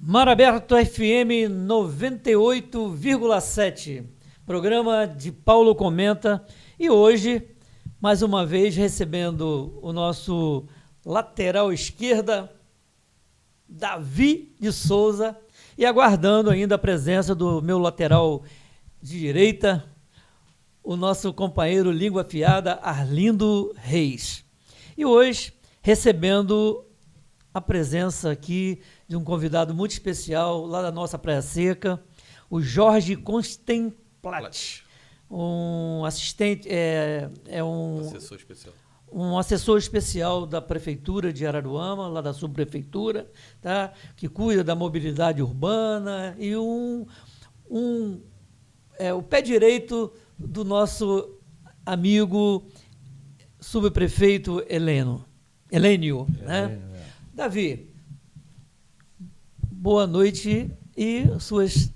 Mar Aberto FM 98,7, programa de Paulo Comenta, e hoje, mais uma vez, recebendo o nosso lateral esquerda, Davi de Souza, e aguardando ainda a presença do meu lateral de direita, o nosso companheiro língua afiada, Arlindo Reis. E hoje, recebendo a presença aqui de um convidado muito especial, lá da nossa Praia Seca, o Jorge Constemplat, um assistente, assessor especial. Um assessor especial da Prefeitura de Araruama, lá da subprefeitura, tá? Que cuida da mobilidade urbana e o pé direito do nosso amigo subprefeito Helênio, né? Davi, boa noite e suas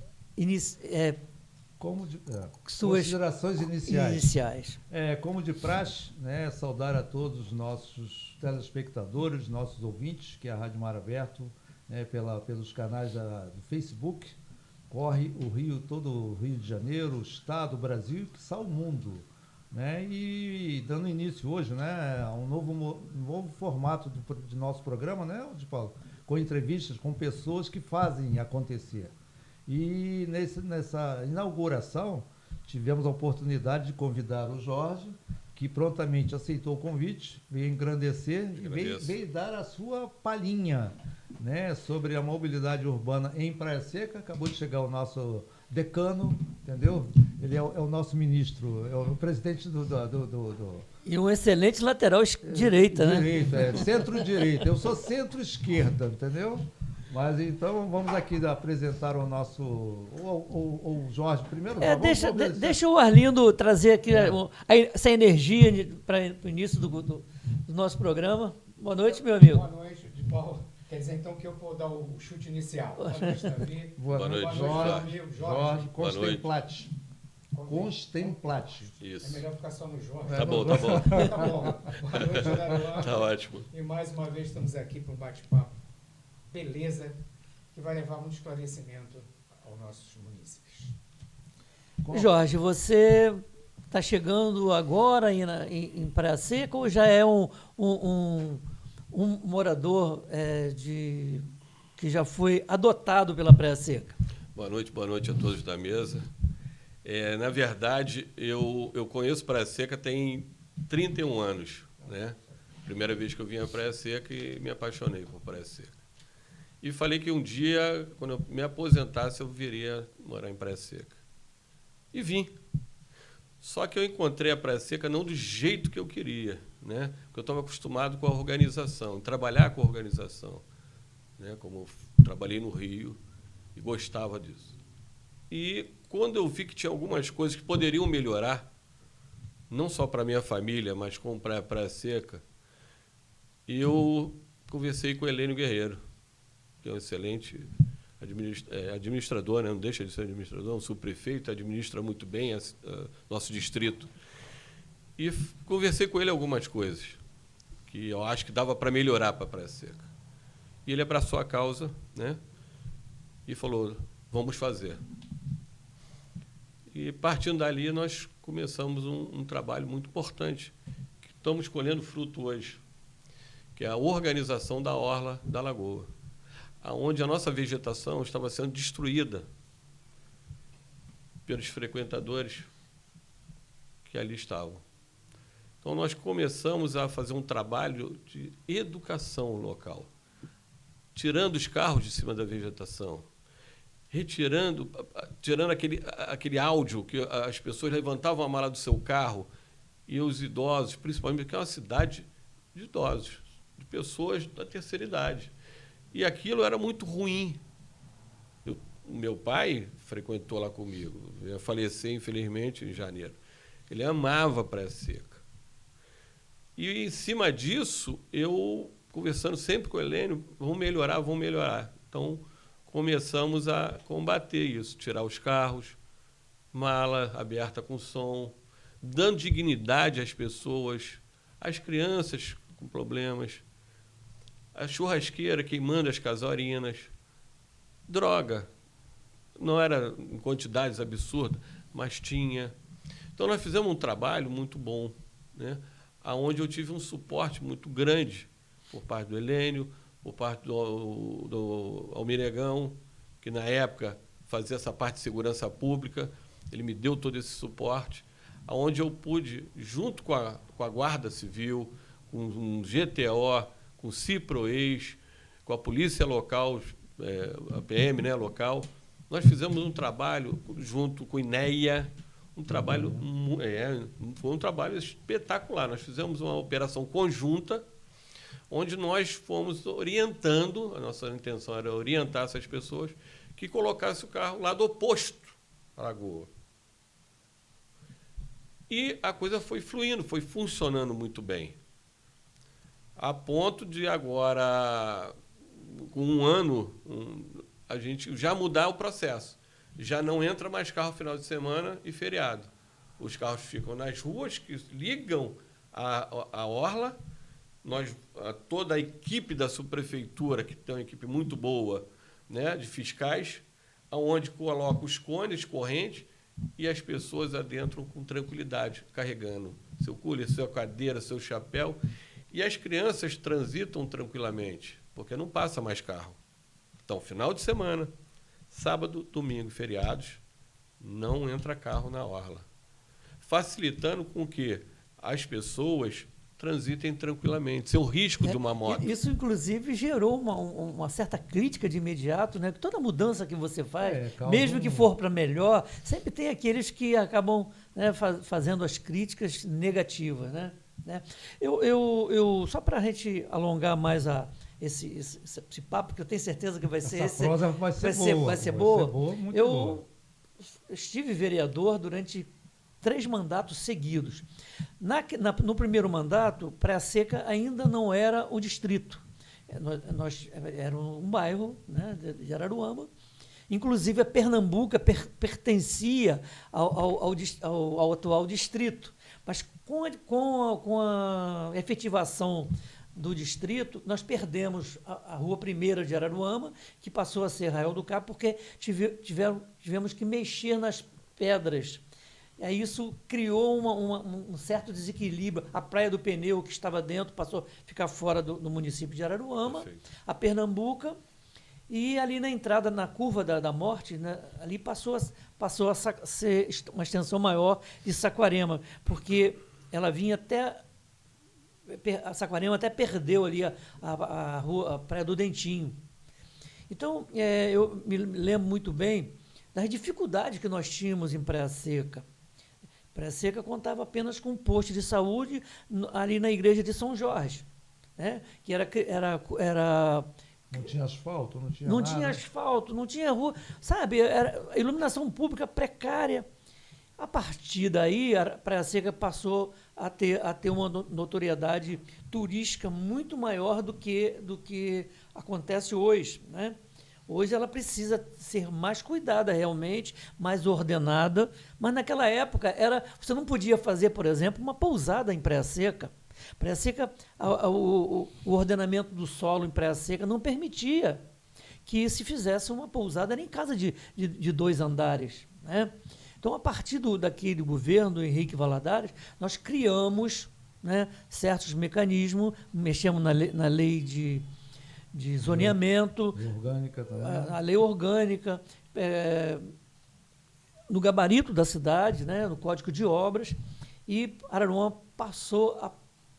considerações iniciais. iniciais. Como de praxe, né, saudar a todos os nossos telespectadores, nossos ouvintes, que é a Rádio Mar Aberto, né, pelos canais do Facebook, corre o Rio, todo o Rio de Janeiro, o Estado, o Brasil e quiçá o mundo. Né, e dando início hoje, né, a um novo formato de nosso programa, né, Paulo, com entrevistas com pessoas que fazem acontecer. E nessa inauguração tivemos a oportunidade de convidar o Jorge, que prontamente aceitou o convite, veio engrandecer e veio dar a sua palhinha, né, sobre a mobilidade urbana em Praia Seca. Acabou de chegar o nosso decano, entendeu? Ele é o nosso ministro, é o presidente do... E um excelente lateral direita, né? Direita, centro-direita. Eu sou centro-esquerda, entendeu? Mas então vamos aqui apresentar o nosso... O Jorge primeiro. Deixa o Arlindo trazer aqui essa energia para o início do nosso programa. Boa noite, meu amigo. Boa noite, de Paulo. Quer dizer então que eu vou dar o chute inicial. Boa noite, Davi. Boa noite, Jorge. Constemplat. Constemplat. Isso. É melhor ficar só no Jorge. Tá bom, tá bom. Tá bom. Boa noite, Daruana. Tá ótimo. E mais uma vez estamos aqui para um bate-papo beleza, que vai levar muito esclarecimento aos nossos munícipes. Jorge, você está chegando agora em Praia Seca ou já é um morador que já foi adotado pela Praia Seca? Boa noite a todos da mesa. Na verdade, eu conheço Praia Seca tem 31 anos, né? Primeira vez que eu vim à Praia Seca e me apaixonei por Praia Seca. E falei que um dia, quando eu me aposentasse, eu viria morar em Praia Seca. E vim. Só que eu encontrei a Praia Seca não do jeito que eu queria, né? Porque eu estava acostumado com a organização, trabalhar com a organização, né? Como eu trabalhei no Rio e gostava disso. E quando eu vi que tinha algumas coisas que poderiam melhorar, não só para a minha família, mas como para a Praia Seca, eu conversei com o Helênio Guerreiro, que é um excelente administrador, né? Não deixa de ser administrador, um subprefeito, administra muito bem nosso distrito. E conversei com ele algumas coisas que eu acho que dava para melhorar para a Praia Seca. E ele abraçou a causa, né? E falou, vamos fazer. E, partindo dali, nós começamos um trabalho muito importante, que estamos colhendo fruto hoje, que é a organização da orla da Lagoa, onde a nossa vegetação estava sendo destruída pelos frequentadores que ali estavam. Então, nós começamos a fazer um trabalho de educação local, tirando os carros de cima da vegetação, tirando aquele áudio que as pessoas levantavam a mala do seu carro e os idosos, principalmente, porque é uma cidade de idosos, de pessoas da terceira idade. E aquilo era muito ruim. O meu pai frequentou lá comigo, ia falecer, infelizmente, em janeiro. Ele amava a Praia Seca. E, em cima disso, eu, conversando sempre com o Helênio, vamos melhorar. Então, começamos a combater isso, tirar os carros, mala aberta com som, dando dignidade às pessoas, às crianças com problemas, a churrasqueira queimando as casorinas, Droga. Não era em quantidades absurdas, mas tinha. Então, nós fizemos um trabalho muito bom, né? Onde eu tive um suporte muito grande por parte do Helênio, por parte do Almiregão, que, na época, fazia essa parte de segurança pública. Ele me deu todo esse suporte, onde eu pude, junto com a Guarda Civil, com um GTO, com o CIPROEX, com a polícia local, a PM, né, local, nós fizemos um trabalho junto com o INEA, foi um trabalho espetacular. Nós fizemos uma operação conjunta, onde nós fomos orientando, a nossa intenção era orientar essas pessoas, que colocassem o carro lado oposto à lagoa. E a coisa foi fluindo, foi funcionando muito bem. A ponto de agora, com um ano, a gente já mudar o processo. Já não entra mais carro final de semana e feriado. Os carros ficam nas ruas que ligam a orla. Toda a equipe da subprefeitura, que tem uma equipe muito boa, né, de fiscais, onde coloca os cones, correntes, e as pessoas adentram com tranquilidade, carregando seu cooler, sua cadeira, seu chapéu. E as crianças transitam tranquilamente, porque não passa mais carro. Então, final de semana, sábado, domingo, feriados, não entra carro na orla. Facilitando com que as pessoas transitem tranquilamente, sem o risco de uma moto. Isso, inclusive, gerou uma certa crítica de imediato, né? Toda mudança que você faz, mesmo que for para melhor, sempre tem aqueles que acabam, né, fazendo as críticas negativas, né? Só para a gente alongar mais esse papo, porque eu tenho certeza que vai ser prosa vai ser boa. Eu estive vereador durante 3 mandatos seguidos. No primeiro mandato, Praia Seca ainda não era o distrito. Nós era um bairro, né, de Araruama. Inclusive, a Pernambuco pertencia ao atual distrito. Mas com a efetivação do distrito, nós perdemos a Rua 1ª de Araruama, que passou a ser Arraial do Cabo, porque tivemos que mexer nas pedras. E aí isso criou um certo desequilíbrio. A Praia do Pneu, que estava dentro, passou a ficar fora do município de Araruama. Perfeito. A Pernambuca, e ali na entrada, na curva da morte, né, ali passou a ser uma extensão maior de Saquarema, porque ela vinha até... A Saquarema até perdeu ali a Praia do Dentinho. Então, eu me lembro muito bem das dificuldades que nós tínhamos em Praia Seca. Praia Seca contava apenas com um posto de saúde ali na igreja de São Jorge, né? Que era não tinha asfalto, não tinha nada. Não tinha asfalto, não tinha rua, sabe? Era iluminação pública precária. A partir daí, a Praia Seca passou a ter uma notoriedade turística muito maior do que acontece hoje, né? Hoje ela precisa ser mais cuidada realmente, mais ordenada, mas naquela época você não podia fazer, por exemplo, uma pousada em Praia Seca. Praia Seca, o ordenamento do solo em Praia Seca não permitia que se fizesse uma pousada nem em casa de 2 andares, né? Então, a partir daquele governo do Henrique Valadares, nós criamos, né, certos mecanismos, mexemos na lei de zoneamento, lei orgânica também. A lei orgânica, no gabarito da cidade, né, no Código de Obras, e Araruama passou a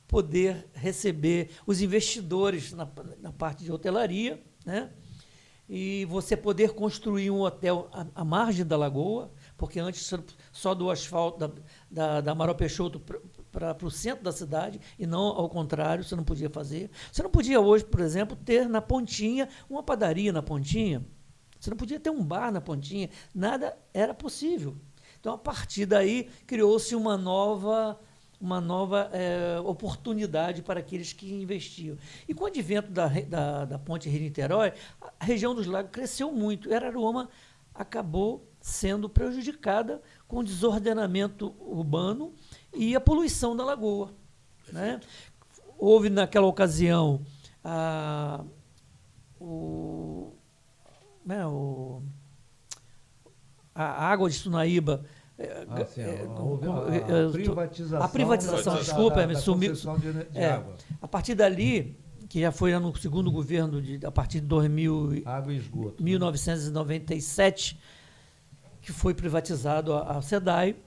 poder receber os investidores na parte de hotelaria, né, e você poder construir um hotel à margem da lagoa, porque antes só do asfalto da Amaral Peixoto para o centro da cidade, e não ao contrário, você não podia fazer. Você não podia hoje, por exemplo, ter na Pontinha uma padaria na Pontinha. Você não podia ter um bar na Pontinha. Nada era possível. Então, a partir daí, criou-se uma nova oportunidade para aqueles que investiam. E com o advento da Ponte Rio-Niterói, a região dos lagos cresceu muito. Araruama acabou sendo prejudicada com o desordenamento urbano e a poluição da lagoa, né? Houve, naquela ocasião, o né, a água de Sunaíba. A privatização, desculpa, me sumiu. A partir dali, que já foi no segundo governo, a partir de Água e esgoto, 1997, que foi privatizado a SEDAI,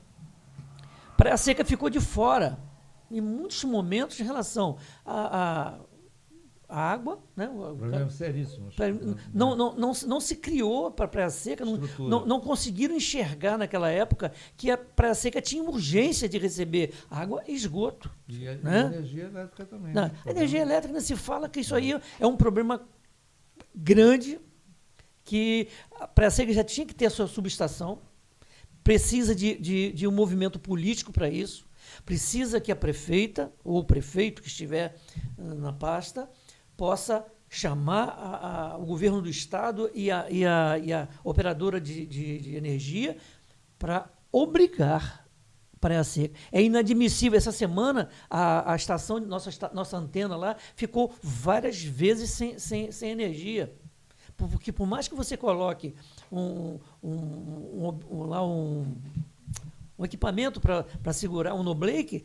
Praia Seca ficou de fora, em muitos momentos, em relação à água. Né? Problemas seríssimos. Não se criou para a Praia Seca, não conseguiram enxergar naquela época que a Praia Seca tinha urgência de receber água e esgoto. E a né? energia elétrica também. Não, a energia elétrica não se fala que isso aí é um problema grande, que a Praia Seca já tinha que ter a sua subestação, precisa de um movimento político para isso, precisa que a prefeita ou o prefeito que estiver na pasta possa chamar o governo do estado e a operadora de energia para obrigar Praia Seca. É inadmissível. Essa semana a estação, nossa antena lá, ficou várias vezes sem energia. Porque por mais que você coloque um equipamento para segurar um no-blake,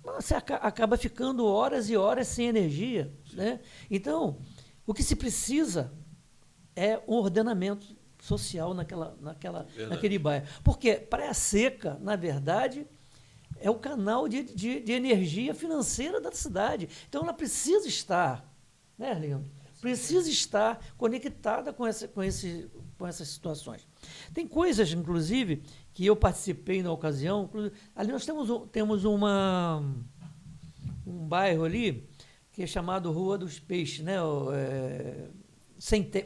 você acaba ficando horas e horas sem energia. Né? Então, o que se precisa é um ordenamento social naquele bairro. Porque Praia Seca, na verdade, é o canal de energia financeira da cidade. Então, ela precisa estar, né, Arlindo? Precisa estar conectada com essas situações. Tem coisas, inclusive, que eu participei na ocasião. Ali nós temos um bairro ali que é chamado Rua dos Peixes, né?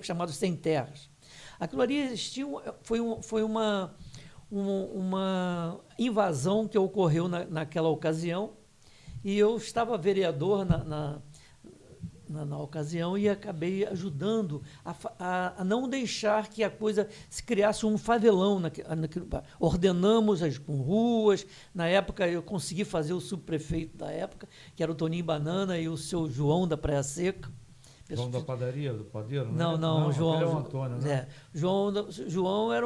Chamado Sem Terras. Aquilo ali existiu, foi uma invasão que ocorreu naquela ocasião, e eu estava vereador na ocasião e acabei ajudando a não deixar que a coisa se criasse um favelão. Ordenamos com ruas. Na época eu consegui fazer o subprefeito da época, que era o Toninho Banana, e o seu João da Praia Seca. João da padaria, do padeiro? Não, João. É o Antônio, né? João era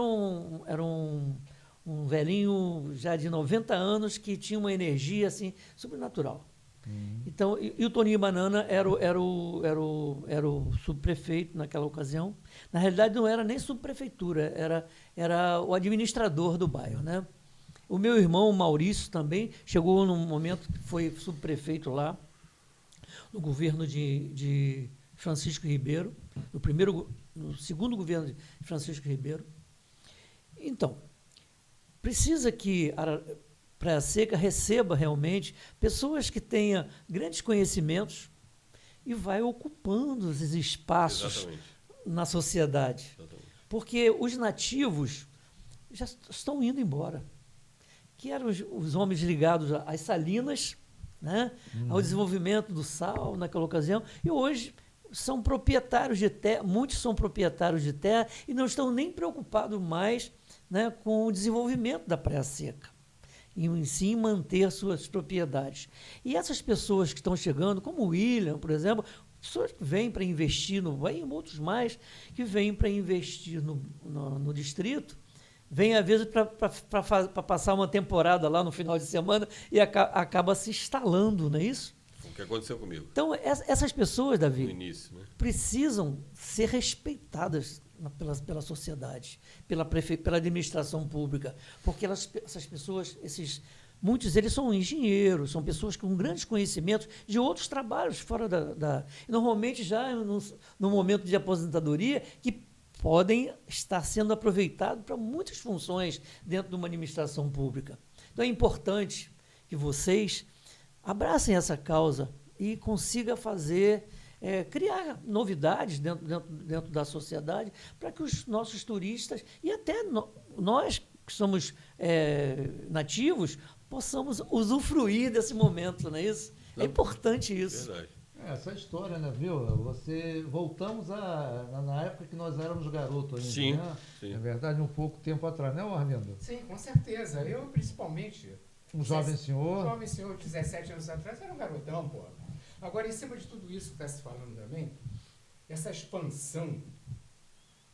um velhinho já de 90 anos que tinha uma energia assim sobrenatural. Então, e o Toninho Banana era o subprefeito naquela ocasião. Na realidade, não era nem subprefeitura, era o administrador do bairro. Né? O meu irmão Maurício também chegou num momento que foi subprefeito lá, no governo de Francisco Ribeiro, no segundo governo de Francisco Ribeiro. Então, precisa que Praia Seca receba realmente pessoas que tenham grandes conhecimentos e vai ocupando esses espaços. Exatamente. Na sociedade. Exatamente. Porque os nativos já estão indo embora. Que eram os homens ligados às salinas, né? Ao desenvolvimento do sal naquela ocasião, e hoje são proprietários de terra, muitos são proprietários de terra e não estão nem preocupados mais, né, com o desenvolvimento da Praia Seca. E em si manter suas propriedades. E essas pessoas que estão chegando, como o William, por exemplo, pessoas que vêm para investir e outros mais que vêm para investir no distrito, vêm às vezes para passar uma temporada lá no final de semana e acaba se instalando, não é isso? O que aconteceu comigo. Então, essas pessoas, Davi, no início, né, precisam ser respeitadas pela sociedade, pela administração pública, porque essas pessoas, muitos deles são engenheiros, são pessoas com grandes conhecimentos de outros trabalhos fora normalmente já no momento de aposentadoria, que podem estar sendo aproveitados para muitas funções dentro de uma administração pública. Então é importante que vocês abracem essa causa e consigam criar novidades dentro da sociedade para que os nossos turistas e até nós que somos nativos possamos usufruir desse momento, não é isso? É importante isso. Verdade. Essa história, né, viu? Voltamos na época que nós éramos garotos ainda, sim, né? Sim. É verdade, um pouco tempo atrás, né, Arlindo? Sim, com certeza. Eu, principalmente... Um jovem senhor? Um jovem senhor de 17 anos atrás era um garotão, pô. Agora, em cima de tudo isso que está se falando também, essa expansão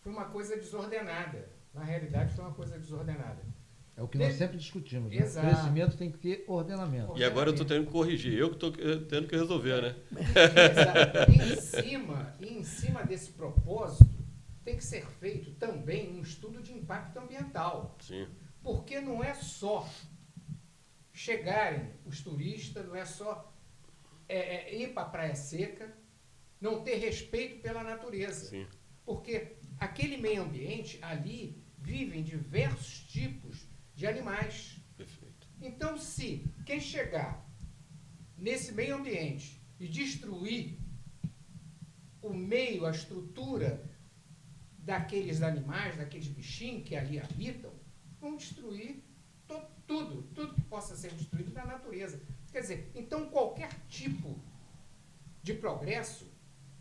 foi uma coisa desordenada. Na realidade, foi uma coisa desordenada. É o que nós sempre discutimos. Né? Exato. Crescimento tem que ter ordenamento. E agora eu estou tendo que corrigir, eu que estou tendo que resolver, né? Exato. E em cima desse propósito, tem que ser feito também um estudo de impacto ambiental. Sim. Porque não é só chegarem os turistas, não é só ir para a Praia Seca, não ter respeito pela natureza. Sim. Porque aquele meio ambiente, ali, vivem diversos tipos de animais. Perfeito. Então, se quem chegar nesse meio ambiente e destruir o meio, a estrutura daqueles animais, daqueles bichinhos que ali habitam, vão destruir tudo que possa ser destruído na natureza. Quer dizer, então qualquer tipo de progresso,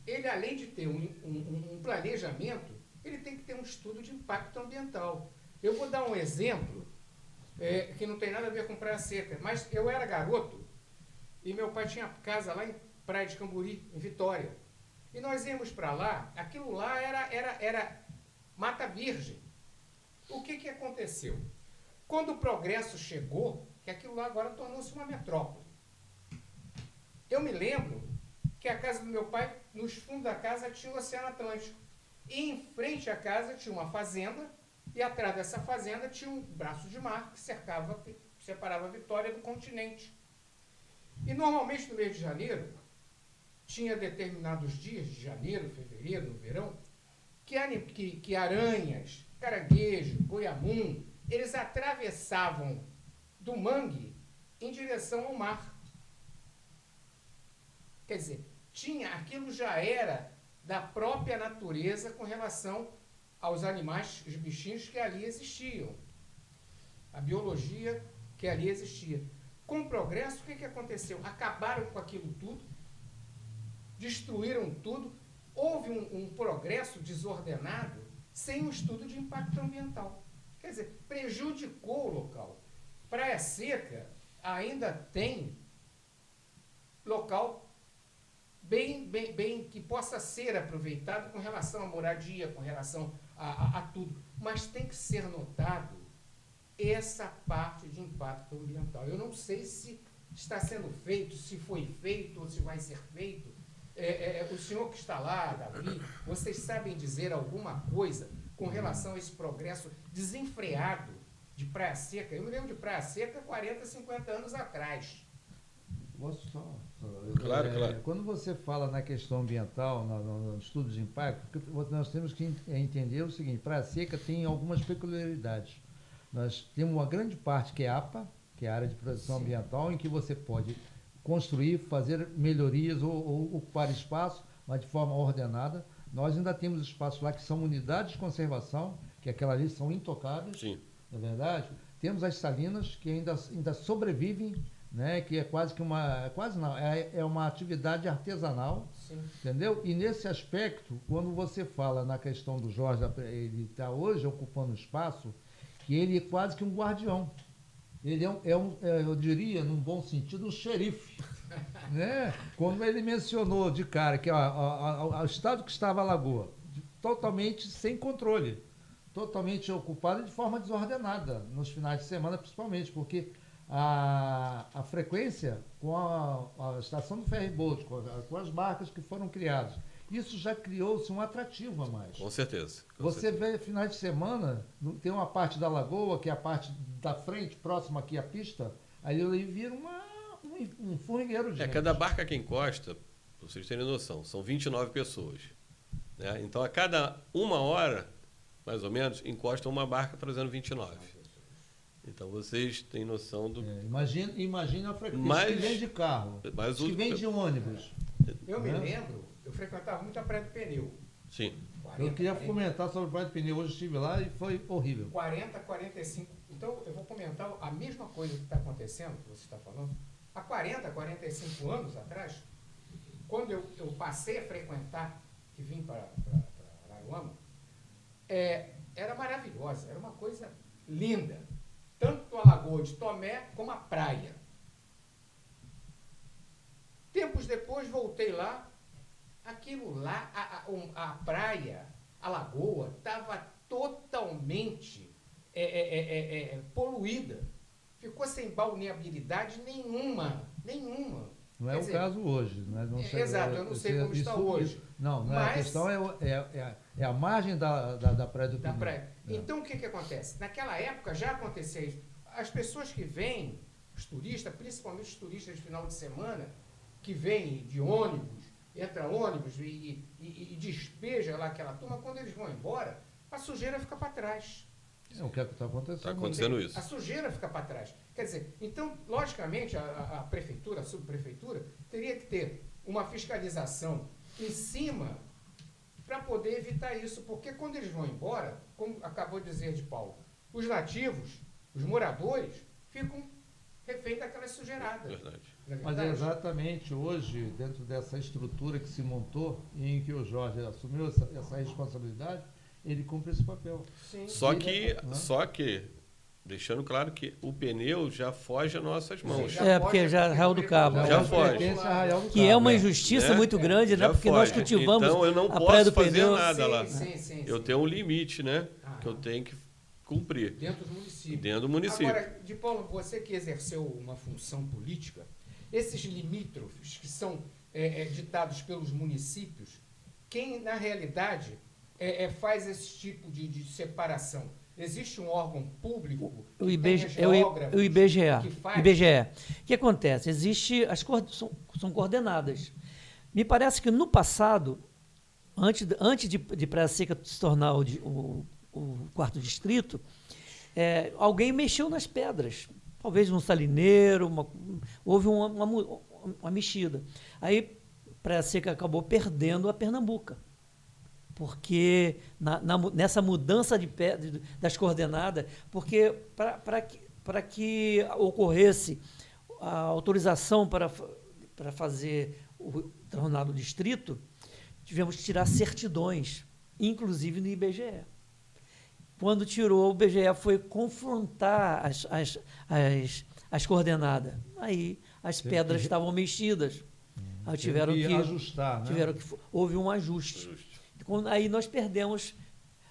ele além de ter um planejamento, ele tem que ter um estudo de impacto ambiental. Eu vou dar um exemplo que não tem nada a ver com Praia Seca, mas eu era garoto e meu pai tinha casa lá em Praia de Camburi, em Vitória. E nós íamos para lá, aquilo lá era mata virgem. O que aconteceu? Quando o progresso chegou, que aquilo lá agora tornou-se uma metrópole. Eu me lembro que a casa do meu pai, nos fundos da casa, tinha o Oceano Atlântico. E em frente à casa tinha uma fazenda, e atrás dessa fazenda tinha um braço de mar que separava a Vitória do continente. E normalmente no mês de janeiro, tinha determinados dias, de janeiro, fevereiro, no verão, que aranhas, caranguejo, goiamum, eles atravessavam do mangue em direção ao mar. Quer dizer, aquilo já era da própria natureza com relação aos animais, os bichinhos que ali existiam. A biologia que ali existia. Com o progresso, o que aconteceu? Acabaram com aquilo tudo, destruíram tudo, houve um progresso desordenado sem um estudo de impacto ambiental. Quer dizer, prejudicou o local. Praia Seca ainda tem local bem que possa ser aproveitado com relação à moradia, com relação a tudo. Mas tem que ser notado essa parte de impacto ambiental. Eu não sei se está sendo feito, se foi feito ou se vai ser feito. O senhor que está lá, Davi, vocês sabem dizer alguma coisa com relação a esse progresso desenfreado de Praia Seca? Eu me lembro de Praia Seca 40, 50 anos atrás. Posso só? Claro. Quando você fala na questão ambiental, no estudo de impacto, nós temos que entender o seguinte: Praia Seca tem algumas peculiaridades. Nós temos uma grande parte que é APA, que é a área de proteção ambiental, em que você pode construir, fazer melhorias ou ocupar espaço, mas de forma ordenada. Nós ainda temos espaços lá que são unidades de conservação, que aquelas ali são intocáveis, Sim. não é verdade? Temos as salinas, que ainda sobrevivem, né, que é quase que uma atividade artesanal. Sim. Entendeu? E nesse aspecto, quando você fala na questão do Jorge, ele está hoje ocupando espaço, que ele é quase que um guardião. Ele eu diria, num bom sentido, um xerife. Né? Quando ele mencionou de cara que o estado que estava a lagoa, totalmente sem controle, totalmente ocupada de forma desordenada, nos finais de semana principalmente, porque a frequência com a estação do ferryboat, com as barcas que foram criadas, isso já criou-se um atrativo a mais. Com certeza. Você vê finais de semana, tem uma parte da lagoa, que é a parte da frente, próxima aqui à pista, aí ele vira um formigueiro de gente. Cada barca que encosta, para vocês terem noção, são 29 pessoas. Né? Então, a cada 1 hora, mais ou menos, encosta uma barca trazendo 29. Então, vocês têm noção do... Imagina a frequência que vem de carro, que vem de ônibus. Eu me lembro, eu frequentava muito a Praia do Pneu. Sim. Eu queria comentar sobre a Praia do Pneu. Hoje estive lá e foi horrível. 40, 45... Então, eu vou comentar a mesma coisa que está acontecendo, que você está falando. Há 40, 45 anos atrás, quando eu passei a frequentar, que vim para Araruama, era maravilhosa, era uma coisa linda. Tanto a Lagoa de Tomé como a praia. Tempos depois voltei lá, aquilo lá, a praia a lagoa estava totalmente poluída. Ficou sem balneabilidade nenhuma. Não é Quer o dizer, caso hoje. Né? Não sei, exato, eu não sei como está hoje. Não, Mas- a questão é a margem da praia do Da Pinhão. praia. É. Então, o que acontece? Naquela época já acontecia isso. As pessoas que vêm, os turistas, principalmente os turistas de final de semana, que vêm de ônibus, entra ônibus e despeja lá aquela turma, quando eles vão embora, a sujeira fica para trás. É o que está acontecendo. Está acontecendo isso. A sujeira fica para trás. Quer dizer, então, logicamente, a prefeitura, a subprefeitura, teria que ter uma fiscalização em cima para poder evitar isso. Porque quando eles vão embora, como acabou de dizer de Paulo, os nativos, os moradores, ficam reféns daquela sujeirada. Verdade. Não é Mas é verdade? exatamente hoje, dentro dessa estrutura que se montou, em que o Jorge assumiu essa responsabilidade, ele cumpre esse papel. Sim. Só Né? que, deixando claro que o pneu já foge às nossas mãos. Sim, É, porque já Arraial do Cabo. Já hoje foge. pertence a Arraial do Que é Cabo, uma né? injustiça Né? muito grande, né? Já Porque nós foge. cultivamos Então, eu não a Praia do posso fazer Pneu. nada lá. Sim, Eu tenho um limite, né? Ah. Que eu tenho que cumprir Dentro dos municípios. dentro do município. Agora, de Paulo, você que exerceu uma função política, esses limítrofes que são ditados pelos municípios, quem, na realidade, faz esse tipo de separação? Existe um órgão público O que tenha geógrafos o IBGE. que faz? IBGE. O que acontece? São coordenadas. Me parece que no passado, antes de Praia Seca se tornar o quarto distrito, alguém mexeu nas pedras. Talvez um salineiro, houve uma mexida. Aí Praia Seca acabou perdendo a Pernambuca. Porque nessa mudança das coordenadas, porque para que ocorresse a autorização para fazer o tornado distrito, tivemos que tirar certidões, inclusive no IBGE. Quando tirou, o IBGE foi confrontar as coordenadas. Aí as pedras estavam mexidas. Aí tiveram que ajustar, né? houve um ajuste. Aí nós perdemos,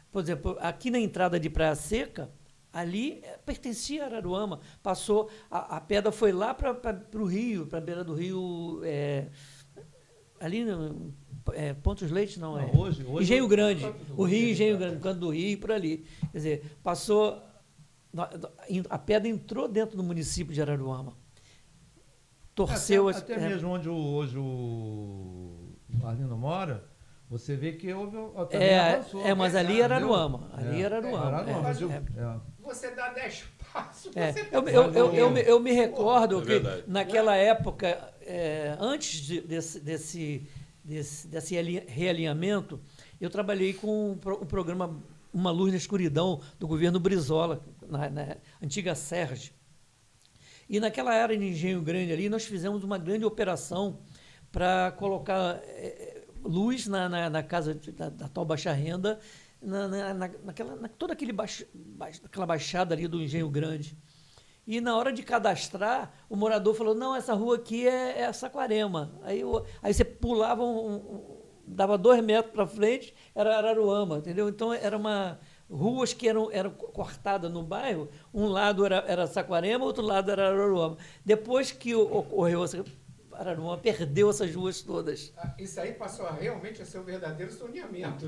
por exemplo, aqui na entrada de Praia Seca, ali pertencia a Araruama, passou, a pedra foi lá para o rio, para a beira do rio, ali, Pontos Leite, não, Hoje, Engenho Grande, o rio Engenho Grande, Canto do Rio, por ali. Quer dizer, passou, a pedra entrou dentro do município de Araruama. Torceu... Até mesmo onde hoje o Arlindo mora, você vê que houve também avançou. mas ali era Araruama. Ali era Araruama. Araruama. Você dá 10 passos, você Eu me recordo que verdade. naquela época, antes desse realinhamento, eu trabalhei com o programa Uma Luz na Escuridão, do governo Brizola, na antiga Serge. E naquela área de Engenho Grande ali, nós fizemos uma grande operação para colocar luz na casa da tal baixa renda, toda aquela baixada ali do Engenho Grande. E na hora de cadastrar, o morador falou, não, essa rua aqui é Saquarema. Aí você pulava, dava 2 metros para frente, era Araruama, entendeu? Então, ruas que eram cortadas no bairro, um lado era Saquarema, outro lado era Araruama. Depois que ocorreu Araruama perdeu essas ruas todas. Isso aí passou realmente a ser um verdadeiro zoneamento.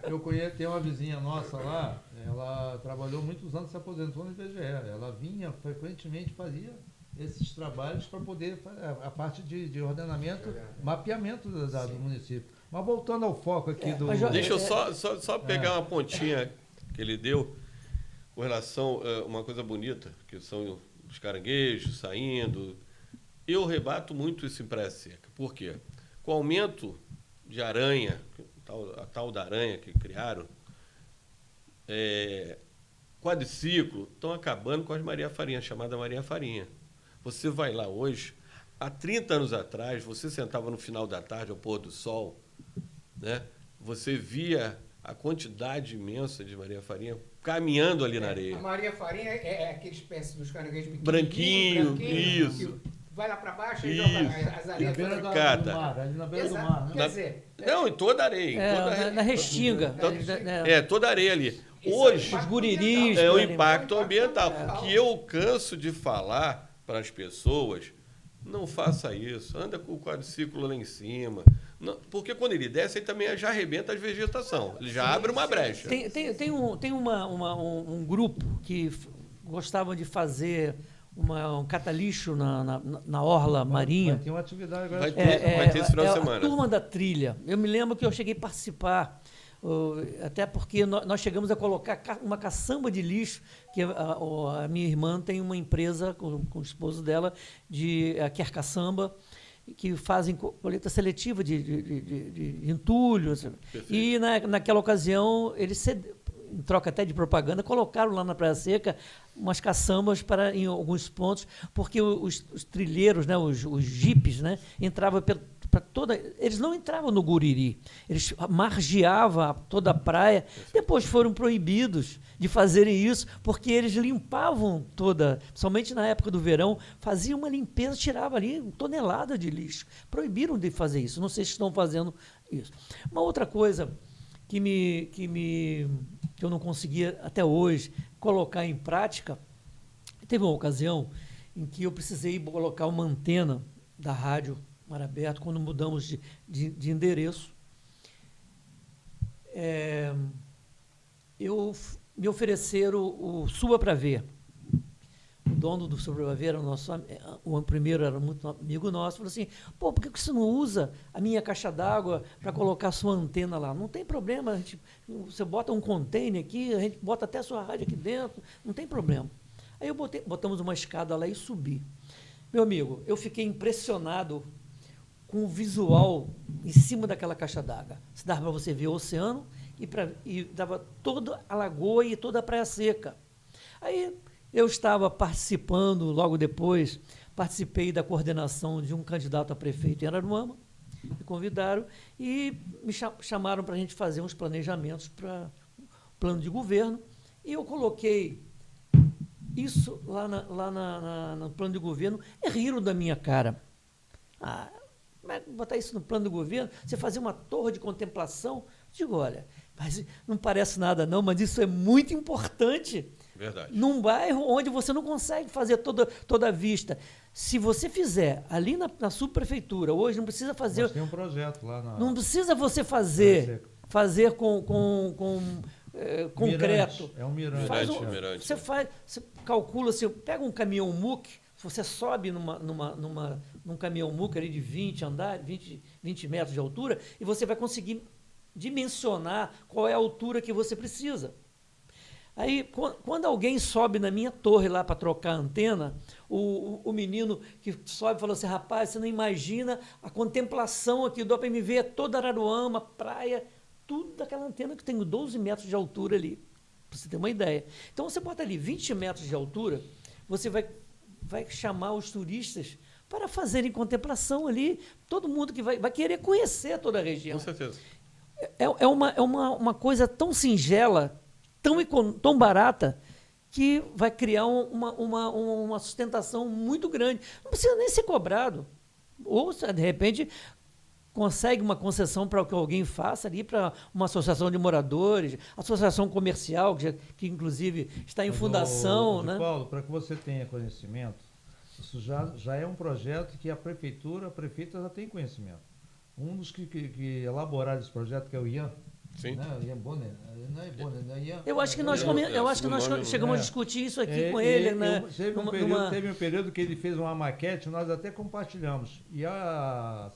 Eu conheço, tem uma vizinha nossa lá, ela trabalhou muitos anos, se aposentou no IBGE. Ela vinha frequentemente, fazia esses trabalhos para poder fazer a parte de ordenamento, mapeamento do município. Mas voltando ao foco aqui do... Deixa eu só pegar uma pontinha que ele deu com relação a uma coisa bonita, que são os caranguejos saindo. Eu rebato muito isso em Praia Seca. Por quê? Com o aumento de aranha, a tal da aranha que criaram, quadriciclo, estão acabando com as Maria Farinha, chamada Maria Farinha. Você vai lá hoje, há 30 anos atrás, você sentava no final da tarde, ao pôr do sol, né? Você via a quantidade imensa de Maria Farinha caminhando ali na areia. A Maria Farinha é aquela espécie dos caranguejos Branquinho, isso. Que vai lá para baixo e Isso. joga as Na areias. beira todas. Cata. do mar, ali na beira Exato. do mar, né? Quer dizer, Não, em toda a areia. Em toda a areia. Na Restinga. Toda a areia ali. isso Hoje, é um Os guriris. é o né? impacto ambiental. ambiental. Que eu canso de falar para as pessoas, não faça isso, anda com o quadriciclo lá em cima. Não, porque quando ele desce, ele também já arrebenta a vegetação. Ele já abre uma brecha. Tem um grupo que gostavam de fazer um cata-lixo na orla marinha. Vai ter uma atividade agora. Vai ter esse final de A semana. turma da trilha. Eu me lembro que eu cheguei a participar, até porque nós chegamos a colocar uma caçamba de lixo, que a minha irmã tem uma empresa com o esposo dela, que é a caçamba, que fazem coleta seletiva de entulho. Perfeito. E naquela ocasião, eles em troca até de propaganda, colocaram lá na Praia Seca umas caçambas em alguns pontos, porque os trilheiros, né, os jipes, né, entravam para toda... Eles não entravam no Guriri, eles margeavam toda a praia. Depois foram proibidos de fazerem isso, porque eles limpavam principalmente na época do verão, faziam uma limpeza, tiravam ali tonelada de lixo. Proibiram de fazer isso, não sei se estão fazendo isso. Uma outra coisa que eu não conseguia até hoje colocar em prática, teve uma ocasião em que eu precisei colocar uma antena da Rádio Mar Aberto quando mudamos de endereço. Me ofereceram o Suba para Ver. O dono do Suba para Ver, o primeiro era muito amigo nosso, falou assim, por que você não usa a minha caixa d'água para colocar a sua antena lá? Não tem problema, você bota um container aqui, a gente bota até a sua rádio aqui dentro, não tem problema. Aí botamos uma escada lá e subi. Meu amigo, eu fiquei impressionado com o visual em cima daquela caixa d'água. Dava para você ver o oceano e dava toda a lagoa e toda a Praia Seca. Aí eu estava participando, logo depois, participei da coordenação de um candidato a prefeito em Araruama, me convidaram e me chamaram para a gente fazer uns planejamentos para plano de governo, e eu coloquei isso lá no plano de governo, e riram da minha cara. Mas botar isso no plano do governo, você fazer uma torre de contemplação, digo, olha, mas não parece nada não, mas isso é muito importante. Verdade. Num bairro onde você não consegue fazer toda a vista. Se você fizer ali na subprefeitura, hoje não precisa fazer... Nós tem um projeto lá na... Não precisa você fazer com concreto. É um mirante. Mirante. Você calcula, você pega um caminhão muque, você sobe num caminhão muque ali de 20 metros de altura, e você vai conseguir dimensionar qual é a altura que você precisa. Aí, quando alguém sobe na minha torre lá para trocar a antena, o menino que sobe falou assim, rapaz, você não imagina a contemplação aqui, dá para me ver toda Araruama, praia, tudo daquela antena que tem 12 metros de altura ali, para você ter uma ideia. Então, você bota ali 20 metros de altura, você vai chamar os turistas para fazerem contemplação ali, todo mundo que vai querer conhecer toda a região. Com certeza. É uma coisa tão singela, tão barata, que vai criar uma sustentação muito grande. Não precisa nem ser cobrado. Ou, de repente, consegue uma concessão para que alguém faça ali para uma associação de moradores, associação comercial, que inclusive está em fundação. Né? Paulo, para que você tenha conhecimento, isso já é um projeto que a prefeita já tem conhecimento. Um dos que elaboraram esse projeto, que é o Ian, Sim. Não, Ian Bonner. Não é Bonner, não é Ian. Eu acho que nós chegamos a discutir isso aqui com ele. Né? Teve um período que ele fez uma maquete, nós até compartilhamos. E a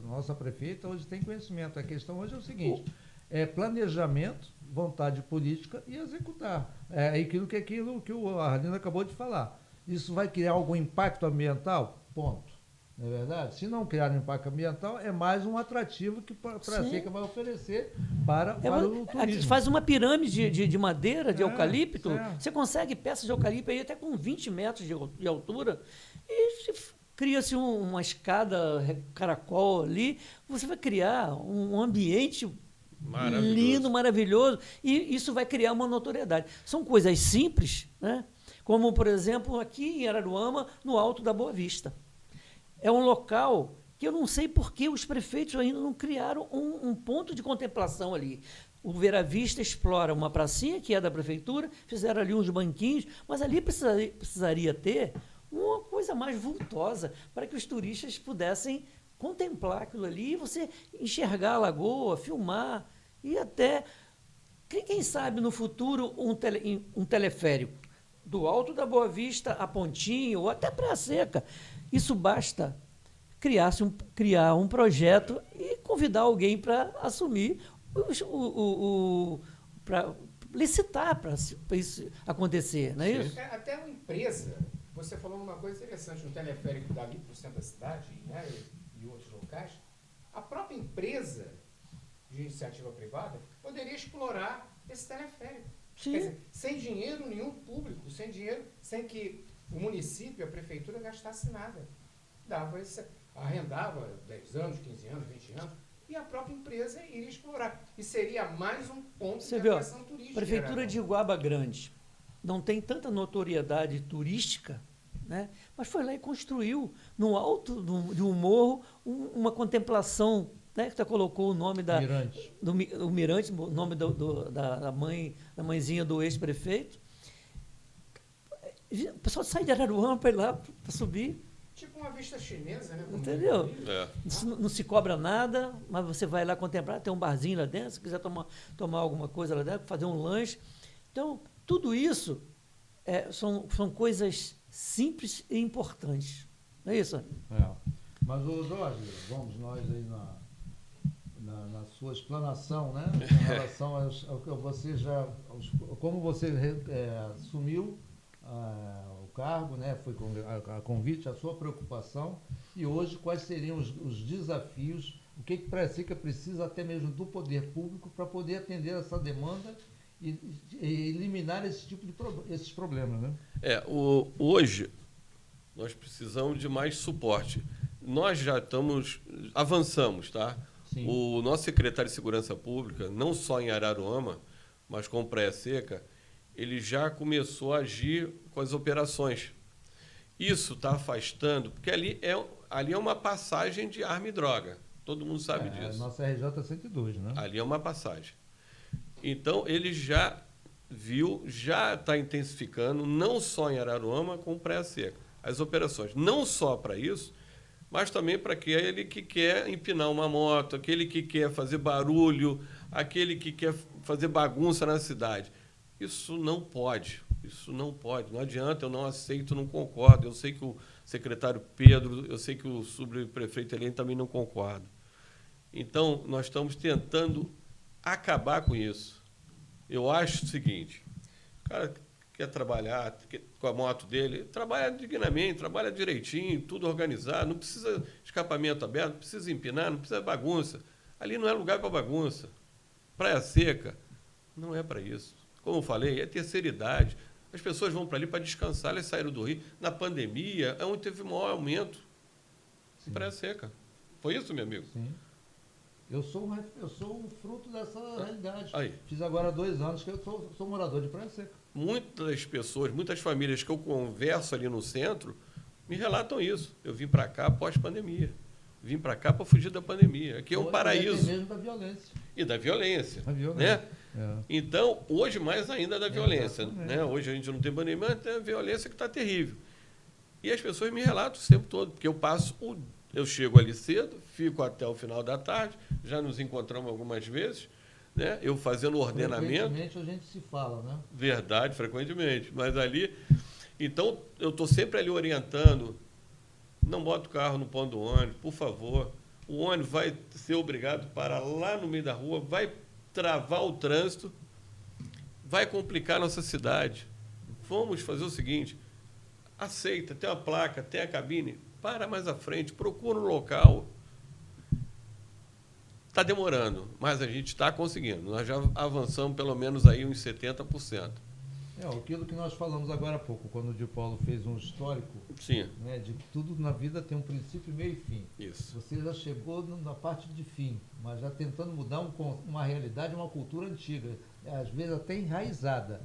nossa prefeita hoje tem conhecimento. A questão hoje é o seguinte, é planejamento, vontade política e executar. É aquilo que o Arlindo acabou de falar. Isso vai criar algum impacto ambiental? Ponto. Não é verdade? Se não criar um impacto ambiental, é mais um atrativo que a Praia Seca vai oferecer para o turismo. A gente faz uma pirâmide de madeira, de eucalipto. Você consegue peças de eucalipto aí até com 20 metros de altura. E cria-se uma escada caracol ali. Você vai criar um ambiente lindo, maravilhoso. E isso vai criar uma notoriedade. São coisas simples, né? Como, por exemplo, aqui em Araruama, no Alto da Boa Vista. é um local que eu não sei por que os prefeitos ainda não criaram um ponto de contemplação ali. O Vera Vista explora uma pracinha, que é da prefeitura, fizeram ali uns banquinhos, mas ali precisaria ter uma coisa mais vultosa para que os turistas pudessem contemplar aquilo ali, você enxergar a lagoa, filmar e até, quem sabe no futuro, um teleférico do Alto da Boa Vista a Pontinho ou até Praia Seca. Isso basta criar um projeto e convidar alguém para assumir, para licitar para isso acontecer, não é isso? Até uma empresa, você falou uma coisa interessante, um teleférico dali para o centro da cidade, né, e outros locais, a própria empresa de iniciativa privada poderia explorar esse teleférico. Sim. Quer dizer, sem dinheiro nenhum público, sem que o município, a prefeitura gastasse nada. Arrendava 10 anos, 15 anos, 20 anos, e a própria empresa iria explorar. E seria mais um ponto Você de viu, atração turística. a Prefeitura de Iguaba Grande não tem tanta notoriedade turística, né? Mas foi lá e construiu, no alto de um morro, uma contemplação, né? Que até colocou o nome Mirante. do Mirante, o nome da mãezinha do ex-prefeito. O pessoal sai de Araruama para ir lá para subir. Tipo uma vista chinesa, né? Entendeu? É. Não se cobra nada, mas você vai lá contemplar, tem um barzinho lá dentro, se quiser tomar alguma coisa lá dentro, fazer um lanche. Então, tudo isso são coisas simples e importantes. Não é isso? Mas, Jorge, vamos nós aí na sua explanação, né? Em relação ao que você como você assumiu o cargo, né? Foi a convite, a sua preocupação, e hoje quais seriam os desafios, o que Praia Seca precisa até mesmo do poder público para poder atender essa demanda e eliminar esses problemas, né? Hoje nós precisamos de mais suporte. Nós já avançamos, tá? Sim. O nosso secretário de Segurança Pública, não só em Araruama, mas com Praia Seca, ele já começou a agir com as operações. Isso está afastando, porque ali é uma passagem de arma e droga. Todo mundo sabe disso. Nossa RJ 102, né? Ali é uma passagem. Então, ele já está intensificando, não só em Araruama, como Praia Seca, as operações. Não só para isso, mas também para aquele que quer empinar uma moto, aquele que quer fazer barulho, aquele que quer fazer bagunça na cidade. Isso não pode. Não adianta, eu não aceito, não concordo. Eu sei que o secretário Pedro, eu sei que o subprefeito Helene também não concordam. Então, nós estamos tentando acabar com isso. Eu acho o seguinte, o cara quer trabalhar com a moto dele, trabalha dignamente, trabalha direitinho, tudo organizado, não precisa escapamento aberto, não precisa empinar, não precisa bagunça. Ali não é lugar para bagunça. Praia Seca não é para isso. Como eu falei, é terceira idade. As pessoas vão para ali para descansar, elas saíram do Rio. Na pandemia, é onde teve o maior aumento. Sim. Praia Seca. Foi isso, meu amigo? Sim. Eu sou um fruto dessa realidade. Aí. Fiz agora 2 anos que eu sou morador de Praia Seca. Muitas pessoas, muitas famílias que eu converso ali no centro, me relatam isso. Eu vim para cá pós-pandemia. Vim para cá para fugir da pandemia. Aqui é um paraíso. Mesmo da violência. E da violência. A violência. Né? Então, hoje mais ainda da violência. Né? Hoje a gente não tem pandemia, mas tem a violência que está terrível. E as pessoas me relatam o tempo todo, porque eu chego ali cedo, fico até o final da tarde, já nos encontramos algumas vezes, né? Eu fazendo ordenamento. Frequentemente a gente se fala, né? Verdade, frequentemente. Mas ali... Então, eu estou sempre ali orientando, não bota o carro no ponto do ônibus, por favor. O ônibus vai ser obrigado a parar lá no meio da rua, vai travar o trânsito, vai complicar a nossa cidade. Vamos fazer o seguinte, aceita, tem uma placa, tem a cabine, para mais à frente, procura um local. Está demorando, mas a gente está conseguindo. Nós já avançamos pelo menos aí uns 70%. Aquilo que nós falamos agora há pouco, quando o Di Paulo fez um histórico, Sim, né, de tudo na vida tem um princípio, meio e fim. isso. Você já chegou na parte de fim, mas já tentando mudar uma realidade, uma cultura antiga, às vezes até enraizada.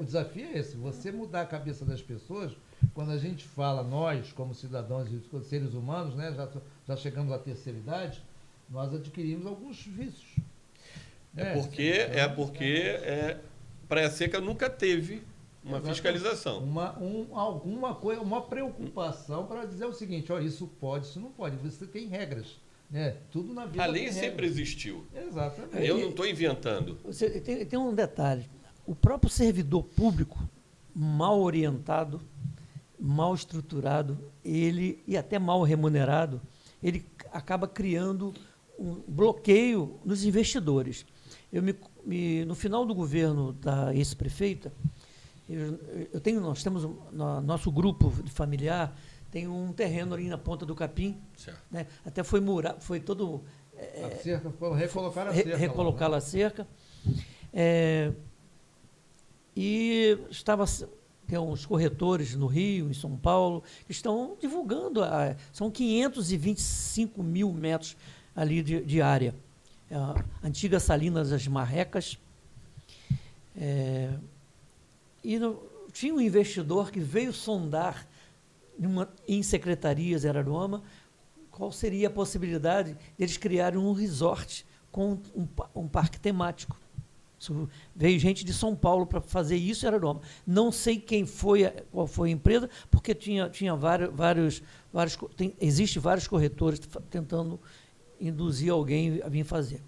O desafio é esse, você mudar a cabeça das pessoas. Quando a gente fala, nós, como cidadãos e seres humanos, né, já chegamos à terceira idade, nós adquirimos alguns vícios. Porque Praia Seca nunca teve uma fiscalização. Alguma coisa, uma preocupação para dizer o seguinte, isso pode, isso não pode. Você tem regras, né? Tudo na vida. A lei tem sempre regras. existiu. Exatamente. Eu não estou inventando. Tem um detalhe. O próprio servidor público, mal orientado, mal estruturado, e até mal remunerado, ele acaba criando um bloqueio nos investidores. No final do governo da ex-prefeita, nós temos nosso grupo familiar tem um terreno ali na ponta do Capim, né? Até foi todo a cerca, recolocar a cerca. Recolocar a cerca. E tem uns corretores no Rio, em São Paulo, que estão divulgando, são 525 mil metros ali de área. Antiga Salinas das Marrecas. Tinha um investidor que veio sondar em secretarias em Araruama qual seria a possibilidade deles criarem um resort com um parque temático. Veio gente de São Paulo para fazer isso em Araruama. Não sei qual foi a empresa, porque tinha existe vários corretores tentando induzir alguém a vir fazer.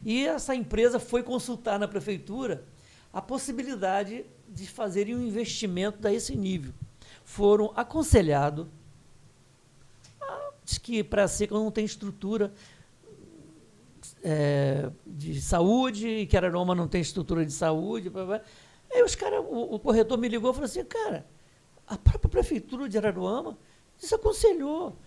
E essa empresa foi consultar na prefeitura a possibilidade de fazerem um investimento a esse nível. Foram aconselhados, diz que Praia Seca não tem estrutura de saúde, e que Araruama não tem estrutura de saúde. Aí o corretor me ligou e falou assim, cara, a própria prefeitura de Araruama desaconselhou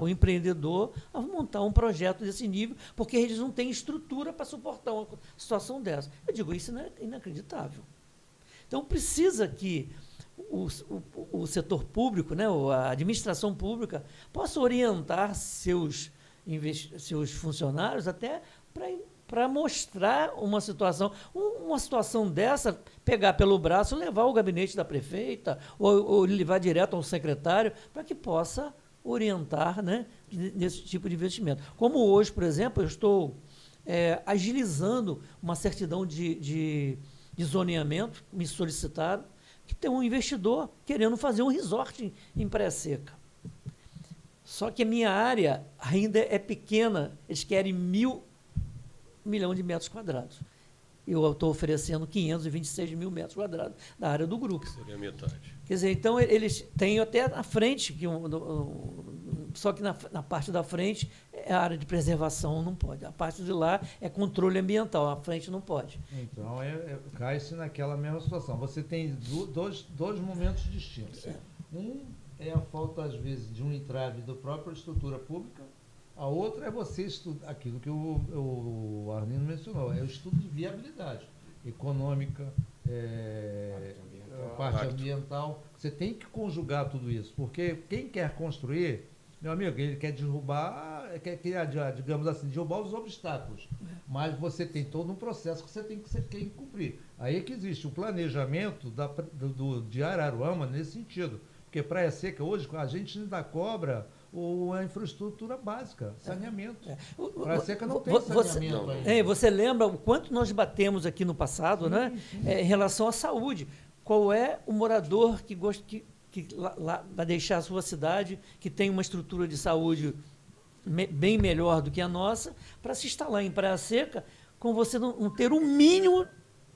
o empreendedor a montar um projeto desse nível, porque eles não têm estrutura para suportar uma situação dessa. Eu digo, isso é inacreditável. Então, precisa que o setor público, né, a administração pública, possa orientar seus funcionários até para mostrar uma situação dessa, pegar pelo braço, levar ao gabinete da prefeita ou levar direto ao secretário, para que possa orientar, né, nesse tipo de investimento. Como hoje, por exemplo, eu estou agilizando uma certidão de zoneamento, me solicitaram, que tem um investidor querendo fazer um resort em Praia Seca. Só que a minha área ainda é pequena, eles querem 1 milhão de metros quadrados. Eu estou oferecendo 526 mil metros quadrados da área do grupo. Seria metade. Quer dizer, então eles têm até na frente, só que na parte da frente é a área de preservação, não pode. A parte de lá é controle ambiental, a frente não pode. Então, cai-se naquela mesma situação. Você tem dois momentos distintos. Um é a falta, às vezes, de um entrave da própria estrutura pública. A outra é você estudar aquilo que o Arlindo mencionou, é o estudo de viabilidade econômica, a parte ambiental. Você tem que conjugar tudo isso, porque quem quer construir, meu amigo, ele quer digamos assim, derrubar os obstáculos. Mas você tem todo um processo que você tem que cumprir. Aí é que existe o planejamento de Araruama nesse sentido. Porque Praia Seca hoje, a gente ainda cobra a infraestrutura básica, saneamento. Praia Seca não tem saneamento ainda. Você lembra o quanto nós batemos aqui no passado, sim, né? Sim. Em relação à saúde. Qual é o morador que gosta que lá vai deixar a sua cidade, que tem uma estrutura de saúde bem melhor do que a nossa, para se instalar em Praia Seca, com você não ter um mínimo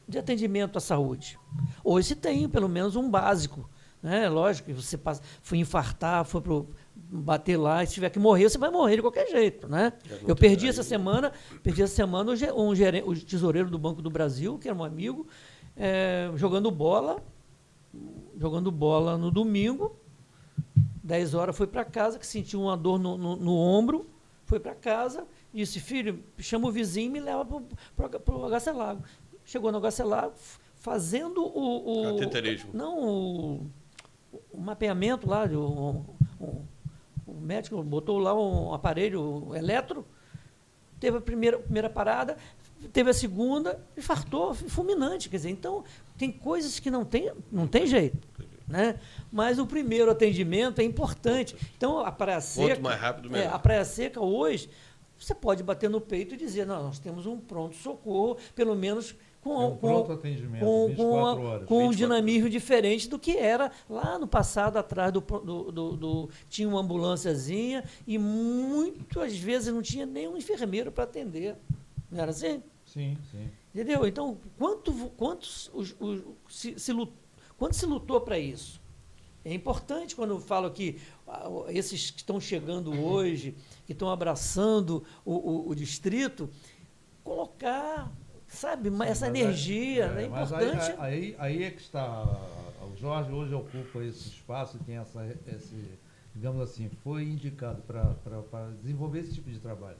de atendimento à saúde? Hoje se tem pelo menos um básico. Lógico que você foi infartar, foi bater lá, e se tiver que morrer, você vai morrer de qualquer jeito, né? Eu perdi essa semana o tesoureiro do Banco do Brasil, que era um amigo, jogando bola no domingo, 10 horas foi para casa, que sentiu uma dor no ombro, foi para casa, disse, filho, chama o vizinho e me leva para o HC Lago. Chegou no HC Lago, fazendo Cateterismo. o mapeamento lá, o médico botou lá um aparelho eletro, teve a primeira parada, teve a segunda, infartou, fulminante. Quer dizer, então, tem coisas que não tem jeito. Né? Mas o primeiro atendimento é importante. Então, a Praia Seca... Quanto mais rápido, melhor. A Praia Seca, hoje, você pode bater no peito e dizer, não, nós temos um pronto-socorro, pelo menos com pronto atendimento, 24 horas. Com um 24 dinamismo diferente do que era lá no passado, atrás tinha uma ambulânciazinha e muitas vezes não tinha nenhum enfermeiro para atender. Não era assim? Sim, sim. Entendeu? Então, quanto se lutou para isso? É importante quando eu falo que esses que estão chegando hoje, que estão abraçando o distrito, colocar, sabe, essa energia, é importante. Mas aí é que está. O Jorge hoje ocupa esse espaço e tem esse, digamos assim, foi indicado para desenvolver esse tipo de trabalho.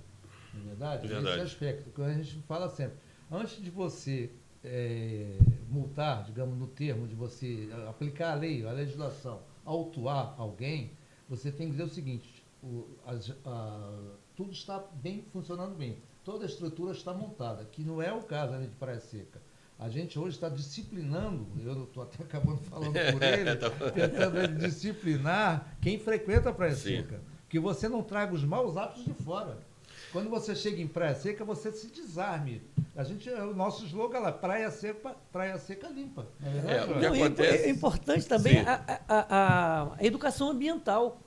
Não é verdade? Verdade. Esse aspecto que a gente fala sempre. Antes de você multar, digamos, no termo de você aplicar a lei, a legislação, autuar alguém, você tem que dizer o seguinte: tudo está funcionando bem, toda a estrutura está montada, que não é o caso ali de Praia Seca. A gente hoje está disciplinando, eu estou até acabando falando por ele, tentando disciplinar quem frequenta a Praia Seca, que você não traga os maus hábitos de fora. Quando você chega em Praia Seca, você se desarme. O nosso slogan lá, Praia Seca limpa. O que acontece... É importante também a educação ambiental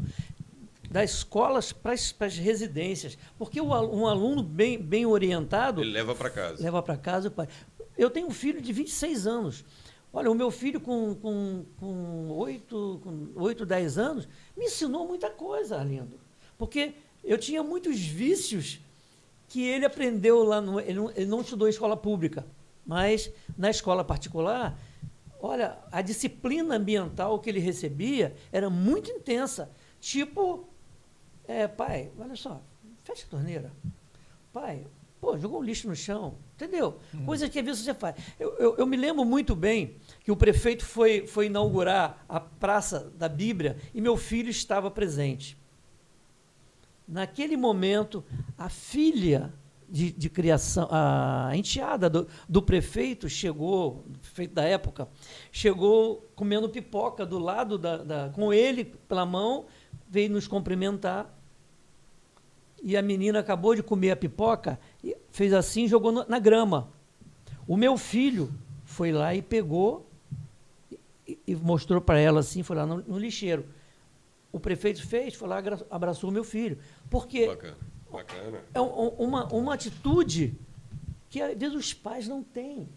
das escolas para as residências. Porque um aluno bem orientado... Ele leva para casa. Leva para casa o pai. Eu tenho um filho de 26 anos. Olha, o meu filho com 8, 10 anos me ensinou muita coisa, Arlindo. Porque... eu tinha muitos vícios que ele aprendeu lá, ele não estudou em escola pública, mas na escola particular, olha, a disciplina ambiental que ele recebia era muito intensa. Tipo, pai, olha só, fecha a torneira. Pai, jogou um lixo no chão, entendeu? Coisa que às vezes você faz. Eu me lembro muito bem que o prefeito foi inaugurar a Praça da Bíblia e meu filho estava presente. Naquele momento, a filha de criação, a enteada do prefeito chegou, prefeito da época, chegou comendo pipoca do lado, com ele pela mão, veio nos cumprimentar. E a menina acabou de comer a pipoca, e fez assim e jogou na grama. O meu filho foi lá e pegou e mostrou para ela assim, foi lá no lixeiro. O prefeito foi lá, abraçou o meu filho. Porque Bacana. é uma atitude que, às vezes, os pais não têm.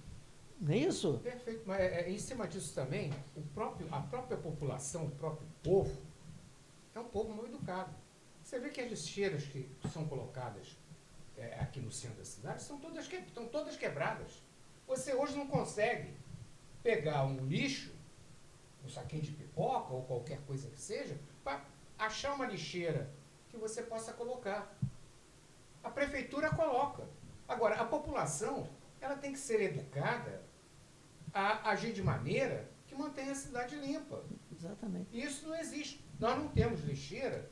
Não é isso? Perfeito. Mas, em cima disso também, a própria população, o próprio povo, é um povo mal educado. Você vê que as lixeiras que são colocadas aqui no centro da cidade estão todas quebradas. Você hoje não consegue pegar um lixo, um saquinho de pipoca ou qualquer coisa que seja, para achar uma lixeira que você possa colocar. A prefeitura coloca. Agora, a população, ela tem que ser educada a agir de maneira que mantenha a cidade limpa. Exatamente. E isso não existe. Nós não temos lixeira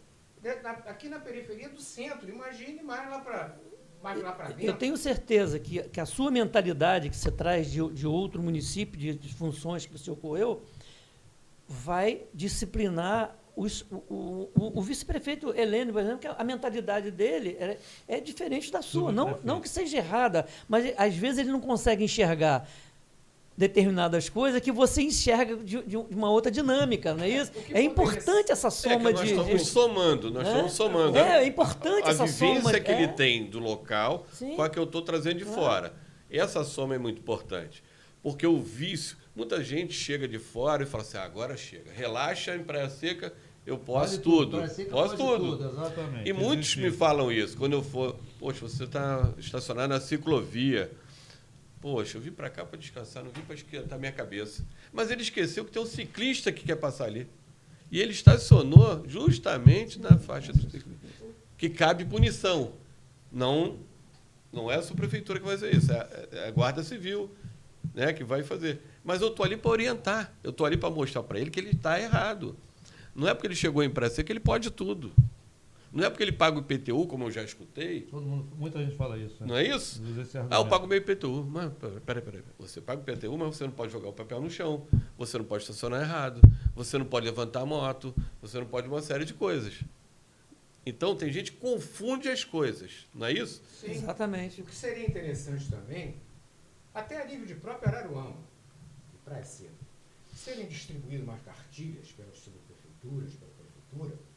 aqui na periferia do centro. Imagine mais lá para dentro. Eu tenho certeza que a sua mentalidade que você traz de outro município, de funções que você ocorreu, vai disciplinar o vice-prefeito Helênio, por exemplo, que a mentalidade dele é diferente da sua. Não que seja errada, mas às vezes ele não consegue enxergar determinadas coisas que você enxerga de uma outra dinâmica, não é isso? É importante essa soma nós estamos somando. É importante essa soma. A vivência que ele tem do local com a que eu estou trazendo de Claro. fora. Essa soma é muito importante. Porque o vício, muita gente chega de fora e fala assim, agora chega, relaxa em Praia Seca, eu posso tudo. Posso tudo. Exatamente. E muitos me falam isso. Quando eu for, poxa, você está estacionado na ciclovia. Poxa, eu vim para cá para descansar, não vim para esquentar minha cabeça. Mas ele esqueceu que tem um ciclista que quer passar ali. E ele estacionou justamente na faixa do ciclista. Que cabe punição. Não é a sua prefeitura que vai fazer isso, é a Guarda Civil, né, que vai fazer. Mas eu estou ali para orientar, eu estou ali para mostrar para ele que ele está errado. Não é porque ele chegou em Praia Seca que ele pode tudo. Não é porque ele paga o IPTU, como eu já escutei. Muita gente fala isso. Né? Não é isso? Eu pago meu IPTU. Mas, peraí. Você paga o IPTU, mas você não pode jogar o papel no chão. Você não pode estacionar errado. Você não pode levantar a moto. Você não pode uma série de coisas. Então, tem gente que confunde as coisas. Não é isso? Sim. Exatamente. O que seria interessante também, até a nível de próprio Araruama, de Praia Seca, serem distribuídas umas cartilhas pelas subprefeituras, pela prefeitura,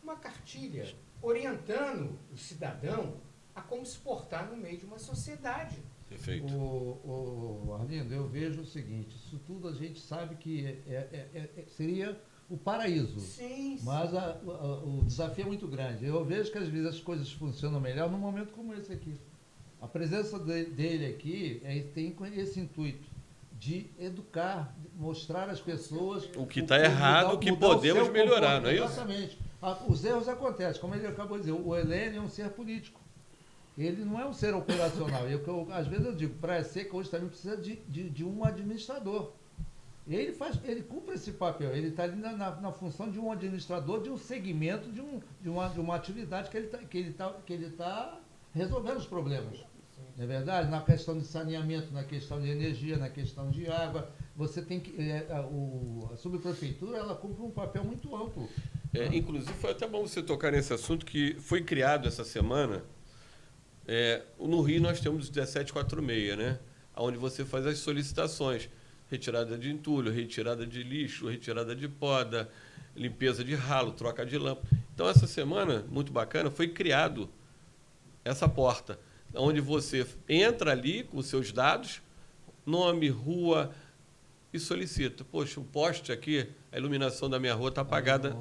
uma cartilha orientando o cidadão a como se portar no meio de uma sociedade. Perfeito. Arlindo, eu vejo o seguinte, isso tudo a gente sabe que seria o paraíso. Sim, Mas o desafio é muito grande. Eu vejo que às vezes as coisas funcionam melhor num momento como esse aqui. A presença dele aqui tem esse intuito de educar, mostrar às pessoas o que está errado, o que podemos melhorar, não é isso? Exatamente. Os erros acontecem, como ele acabou de dizer, o Helênio é um ser político. Ele não é um ser operacional. Às vezes eu digo, Praia Seca hoje também precisa de um administrador. Ele cumpre esse papel, ele está ali na função de um administrador, de um segmento, de uma atividade que ele tá resolvendo os problemas. Não é verdade? Na questão de saneamento, na questão de energia, na questão de água, você tem que. A subprefeitura ela cumpre um papel muito amplo. Inclusive, foi até bom você tocar nesse assunto que foi criado essa semana. No Rio nós temos o 1746, né? Onde você faz as solicitações. Retirada de entulho, retirada de lixo, retirada de poda, limpeza de ralo, troca de lâmpada. Então, essa semana, muito bacana, foi criado essa porta, onde você entra ali com os seus dados, nome, rua, e solicita. Poxa, o poste aqui, a iluminação da minha rua está apagada.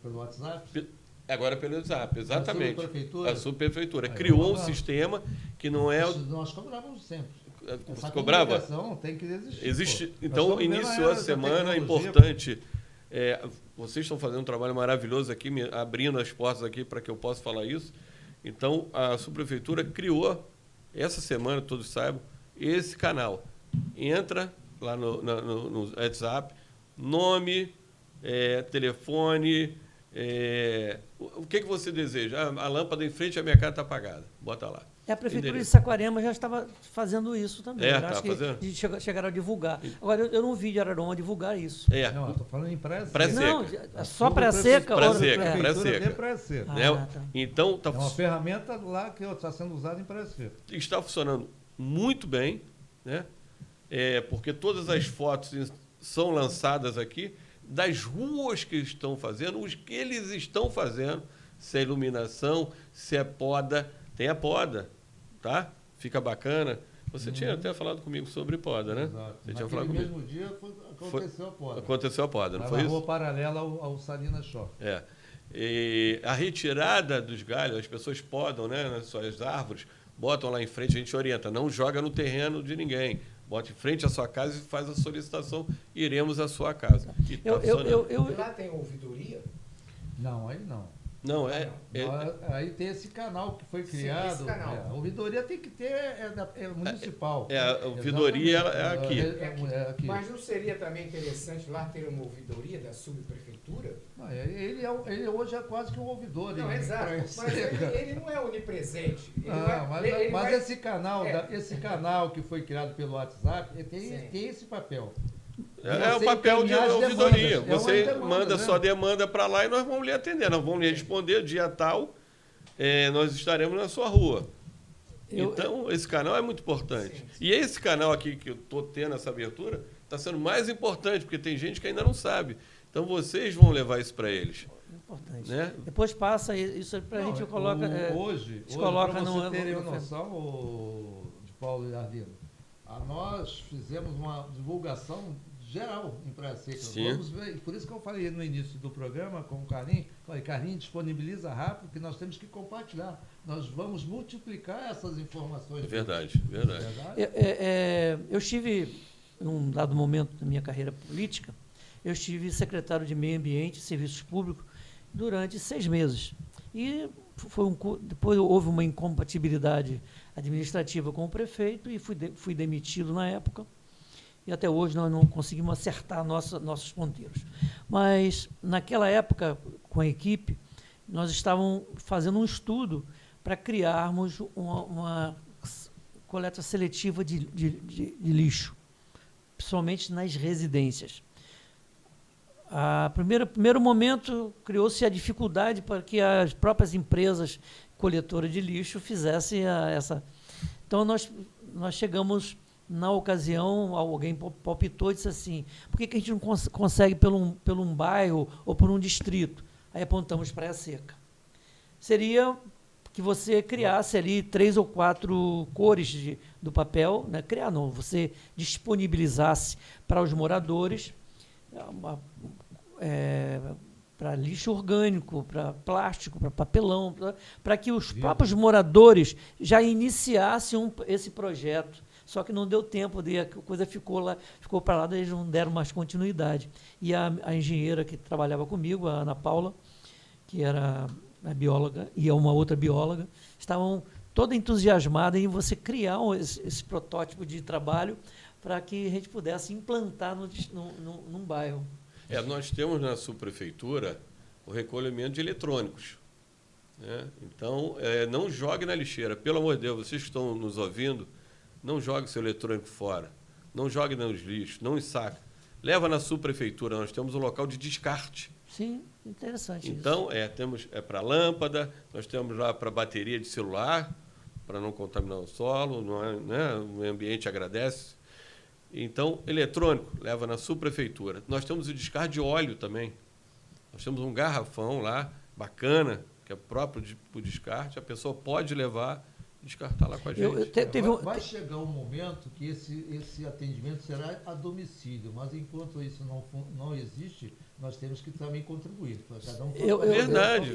Pelo WhatsApp? Agora pelo WhatsApp, exatamente. A subprefeitura criou um sistema que não é... Nós cobrávamos sempre. Você cobrava? Tem que existir. Então, iniciou a semana importante. Vocês estão fazendo um trabalho maravilhoso aqui, abrindo as portas aqui para que eu possa falar isso. Então, a subprefeitura criou, essa semana, todos saibam, esse canal. Entra lá no WhatsApp, nome, telefone, o que você deseja? A lâmpada em frente à minha casa está apagada. Bota lá. A Prefeitura de Saquarema já estava fazendo isso também. Acho que chegaram a divulgar. Agora, eu não vi de Araruama divulgar isso. Não, estou falando em Praia Seca. Não, só Praia Seca? Praia Seca. Praia Seca. Tá. Então, é uma ferramenta lá que está sendo usada em Praia Seca. Está funcionando muito bem, né? Porque todas as fotos são lançadas aqui das ruas que estão fazendo, os que eles estão fazendo, se é iluminação, se é poda. Tem a poda, tá? Fica bacana. Você tinha até falado comigo sobre poda, né? Exato. Você tinha falado comigo. No mesmo dia aconteceu a poda. Aconteceu a poda, não foi isso? Na rua paralela ao Salinas Shop. E a retirada dos galhos, as pessoas podam, né, nas suas árvores, botam lá em frente, a gente orienta, não joga no terreno de ninguém. Bota em frente à sua casa e faz a solicitação, iremos à sua casa. Lá tem ouvidoria? Não, aí não. Não, aí tem esse canal que foi criado. Sim, esse canal. A ouvidoria tem que ter, municipal. A ouvidoria é aqui. Aqui. Mas não seria também interessante lá ter uma ouvidoria da subprefeitura? Não, ele hoje é quase que um ouvidor. Não, exato. Mas ele não é onipresente. Mas esse canal que foi criado pelo WhatsApp, tem esse papel. É o papel de ouvidoria. Você manda sua né? demanda para lá e nós vamos lhe atender. Nós vamos lhe responder dia tal, nós estaremos na sua rua. Então, esse canal é muito importante. Sim. E esse canal aqui que eu estou tendo essa abertura está sendo mais importante, porque tem gente que ainda não sabe. Então, vocês vão levar isso para eles. Importante. Né? Depois passa isso para a gente coloca. Hoje coloca para no. Você terem noção, de Paulo e Ardino, nós fizemos uma divulgação geral em Praia Seca. Vamos ver, por isso que eu falei no início do programa com o Carlinhos, Carlinhos, disponibiliza rápido, que nós temos que compartilhar. Nós vamos multiplicar essas informações. Verdade. Eu estive, num dado momento da minha carreira política, eu estive secretário de Meio Ambiente e Serviços Públicos durante 6 meses. E depois houve uma incompatibilidade administrativa com o prefeito e fui demitido na época. e até hoje nós não conseguimos acertar nossos ponteiros. Mas, naquela época, com a equipe, nós estávamos fazendo um estudo para criarmos uma coleta seletiva de lixo, principalmente nas residências. Primeiro momento, criou-se a dificuldade para que as próprias empresas coletoras de lixo fizessem essa... Então, nós chegamos, na ocasião, alguém palpitou e disse assim, por que a gente não consegue por um bairro ou por um distrito? Aí apontamos Praia Seca. Seria que você criasse ali 3 ou 4 cores do papel, né? Criar não, você disponibilizasse para os moradores para lixo orgânico, para plástico, para papelão, para que os próprios moradores já iniciassem esse projeto. Só que não deu tempo, a coisa ficou para lá, eles não deram mais continuidade. E a engenheira que trabalhava comigo, a Ana Paula, que era a bióloga, e uma outra bióloga, estavam toda entusiasmada em você criar esse protótipo de trabalho para que a gente pudesse implantar num bairro. Nós temos na subprefeitura o recolhimento de eletrônicos, né? Então, não jogue na lixeira. Pelo amor de Deus, vocês que estão nos ouvindo, não jogue seu eletrônico fora. Não jogue nos lixos, não ensaque. Leva na subprefeitura, nós temos um local de descarte. Sim, interessante então, isso. Temos para lâmpada, nós temos lá para bateria de celular, para não contaminar o solo, né? O meio ambiente agradece. Então, eletrônico, leva na subprefeitura. Nós temos o descarte de óleo também. Nós temos um garrafão lá, bacana, que é próprio para o descarte. A pessoa pode levar e descartar lá com a gente. Vai chegar um momento que esse atendimento será a domicílio, mas enquanto isso não existe, nós temos que também contribuir. Cada um verdade.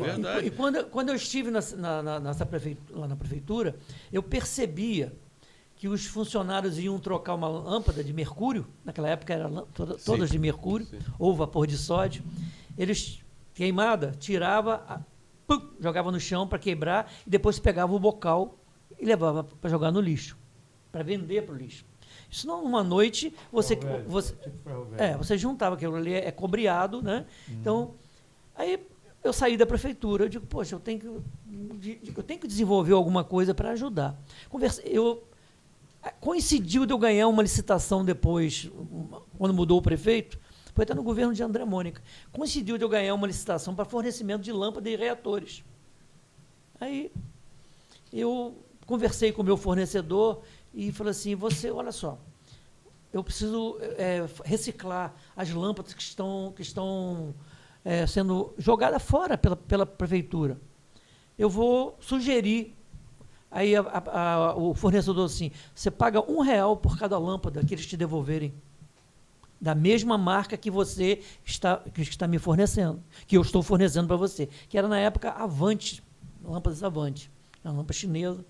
E quando eu estive lá na prefeitura, eu percebia que os funcionários iam trocar uma lâmpada de mercúrio, naquela época eram todas de mercúrio, ou vapor de sódio, eles, queimada, tirava, jogava no chão para quebrar, e depois pegava o bocal e levava para jogar no lixo, para vender para o lixo. Isso não, numa noite, você juntava, aquilo ali é cobreado, né? Então, aí eu saí da prefeitura, eu digo, poxa, eu tenho que desenvolver alguma coisa para ajudar. Coincidiu de eu ganhar uma licitação depois, quando mudou o prefeito, foi até no governo de André Mônica, coincidiu de eu ganhar uma licitação para fornecimento de lâmpadas e reatores. Aí eu conversei com o meu fornecedor e falei assim, olha só, eu preciso reciclar as lâmpadas que estão sendo jogadas fora pela prefeitura. Eu vou sugerir. Aí o fornecedor assim, você paga R$1 por cada lâmpada que eles te devolverem, da mesma marca que você está me fornecendo, que eu estou fornecendo para você, que era na época Avante, lâmpadas Avante, uma lâmpada chinesa.